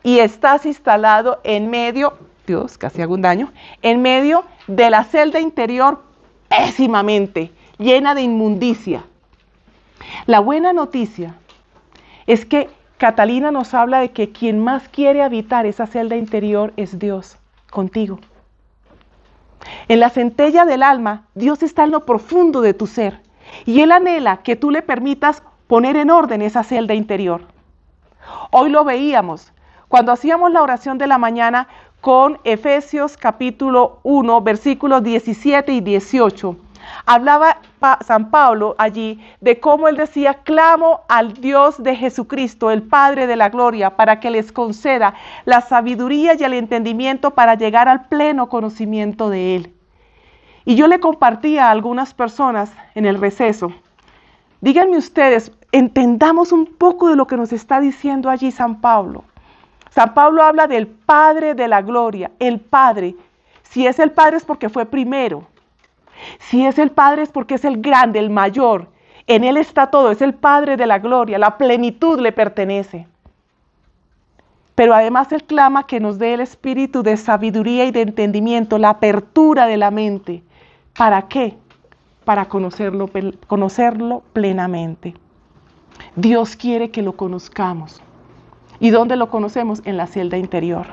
Y estás instalado en medio, Dios, casi hago un daño, en medio de la celda interior pésimamente, llena de inmundicia. La buena noticia es que Catalina nos habla de que quien más quiere habitar esa celda interior es Dios, contigo. En la centella del alma, Dios está en lo profundo de tu ser y Él anhela que tú le permitas poner en orden esa celda interior. Hoy lo veíamos cuando hacíamos la oración de la mañana con Efesios capítulo 1, versículos 17 y 18. Hablaba San Pablo allí de cómo él decía: clamo al Dios de Jesucristo, el Padre de la gloria, para que les conceda la sabiduría y el entendimiento para llegar al pleno conocimiento de Él. Y yo le compartía a algunas personas en el receso: díganme ustedes, entendamos un poco de lo que nos está diciendo allí San Pablo. San Pablo habla del Padre de la gloria, el Padre. Si es el Padre es porque fue primero. Si es el Padre es porque es el grande, el mayor. En Él está todo, es el Padre de la gloria, la plenitud le pertenece. Pero además Él clama que nos dé el espíritu de sabiduría y de entendimiento, la apertura de la mente. ¿Para qué? Para conocerlo plenamente. Dios quiere que lo conozcamos. ¿Y dónde lo conocemos? En la celda interior.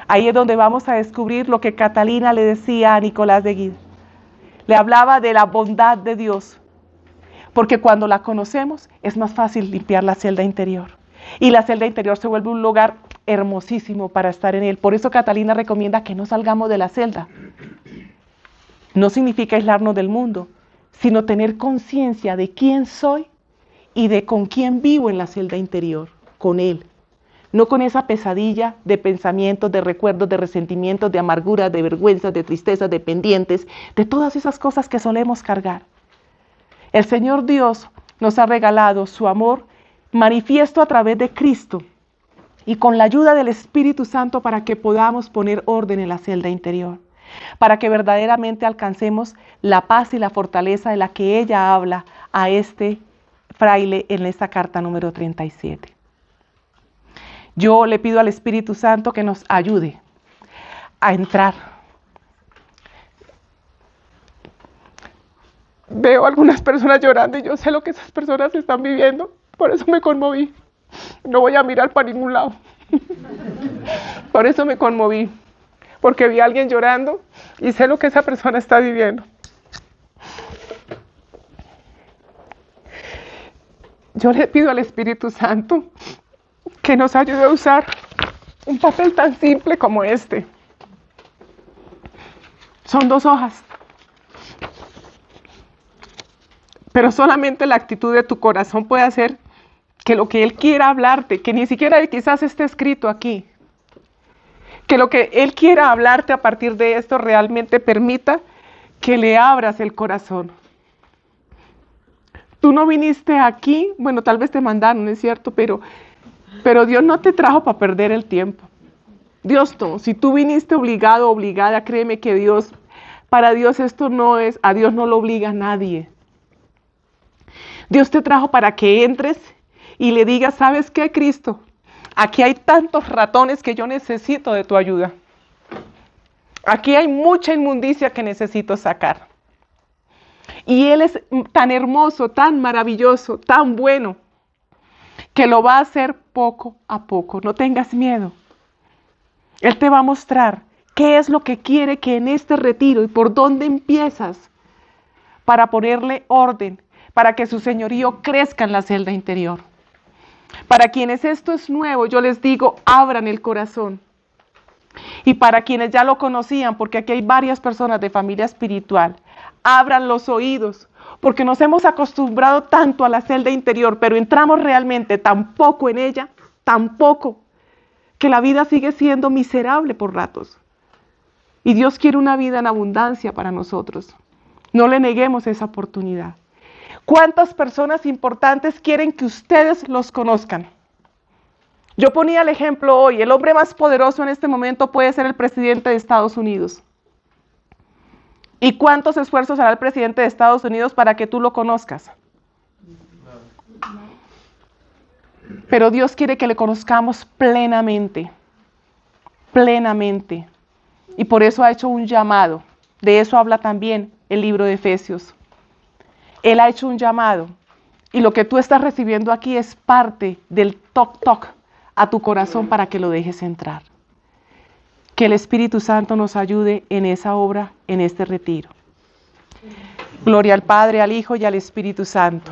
Ahí es donde vamos a descubrir lo que Catalina le decía a Nicolás de Guida. Le hablaba de la bondad de Dios, porque cuando la conocemos es más fácil limpiar la celda interior. Y la celda interior se vuelve un lugar hermosísimo para estar en él. Por eso Catalina recomienda que no salgamos de la celda. No significa aislarnos del mundo, sino tener conciencia de quién soy y de con quién vivo en la celda interior, con Él. No con esa pesadilla de pensamientos, de recuerdos, de resentimientos, de amarguras, de vergüenzas, de tristezas, de pendientes, de todas esas cosas que solemos cargar. El Señor Dios nos ha regalado su amor manifiesto a través de Cristo y con la ayuda del Espíritu Santo para que podamos poner orden en la celda interior, para que verdaderamente alcancemos la paz y la fortaleza de la que ella habla a este fraile en esta carta número 37. Yo le pido al Espíritu Santo que nos ayude a entrar. Veo algunas personas llorando y yo sé lo que esas personas están viviendo, por eso me conmoví. No voy a mirar para ningún lado. Por eso me conmoví, porque vi a alguien llorando y sé lo que esa persona está viviendo. Yo le pido al Espíritu Santo que nos ayude a usar un papel tan simple como este. Son 2 hojas. Pero solamente la actitud de tu corazón puede hacer que lo que Él quiera hablarte, que ni siquiera quizás esté escrito aquí, que lo que Él quiera hablarte a partir de esto realmente permita que le abras el corazón. Tú no viniste aquí, bueno, tal vez te mandaron, ¿es cierto? Pero Dios no te trajo para perder el tiempo. Dios no. Si tú viniste obligado o obligada, créeme que para Dios esto no es, a Dios no lo obliga a nadie. Dios te trajo para que entres y le digas: ¿sabes qué, Cristo? Aquí hay tantos ratones que yo necesito de tu ayuda. Aquí hay mucha inmundicia que necesito sacar. Y Él es tan hermoso, tan maravilloso, tan bueno, que lo va a hacer poco a poco. No tengas miedo. Él te va a mostrar qué es lo que quiere que en este retiro y por dónde empiezas para ponerle orden, para que su señorío crezca en la celda interior. Para quienes esto es nuevo, yo les digo, abran el corazón. Y para quienes ya lo conocían, porque aquí hay varias personas de familia espiritual, abran los oídos, porque nos hemos acostumbrado tanto a la celda interior, pero entramos realmente tan poco en ella, tan poco, que la vida sigue siendo miserable por ratos. Y Dios quiere una vida en abundancia para nosotros. No le neguemos esa oportunidad. ¿Cuántas personas importantes quieren que ustedes los conozcan? Yo ponía el ejemplo hoy, el hombre más poderoso en este momento puede ser el presidente de Estados Unidos. ¿Y cuántos esfuerzos hará el presidente de Estados Unidos para que tú lo conozcas? Pero Dios quiere que le conozcamos plenamente, plenamente. Y por eso ha hecho un llamado. De eso habla también el libro de Efesios. Él ha hecho un llamado. Y lo que tú estás recibiendo aquí es parte del toc a tu corazón para que lo dejes entrar. Que el Espíritu Santo nos ayude en esa obra, en este retiro. Gloria al Padre, al Hijo y al Espíritu Santo.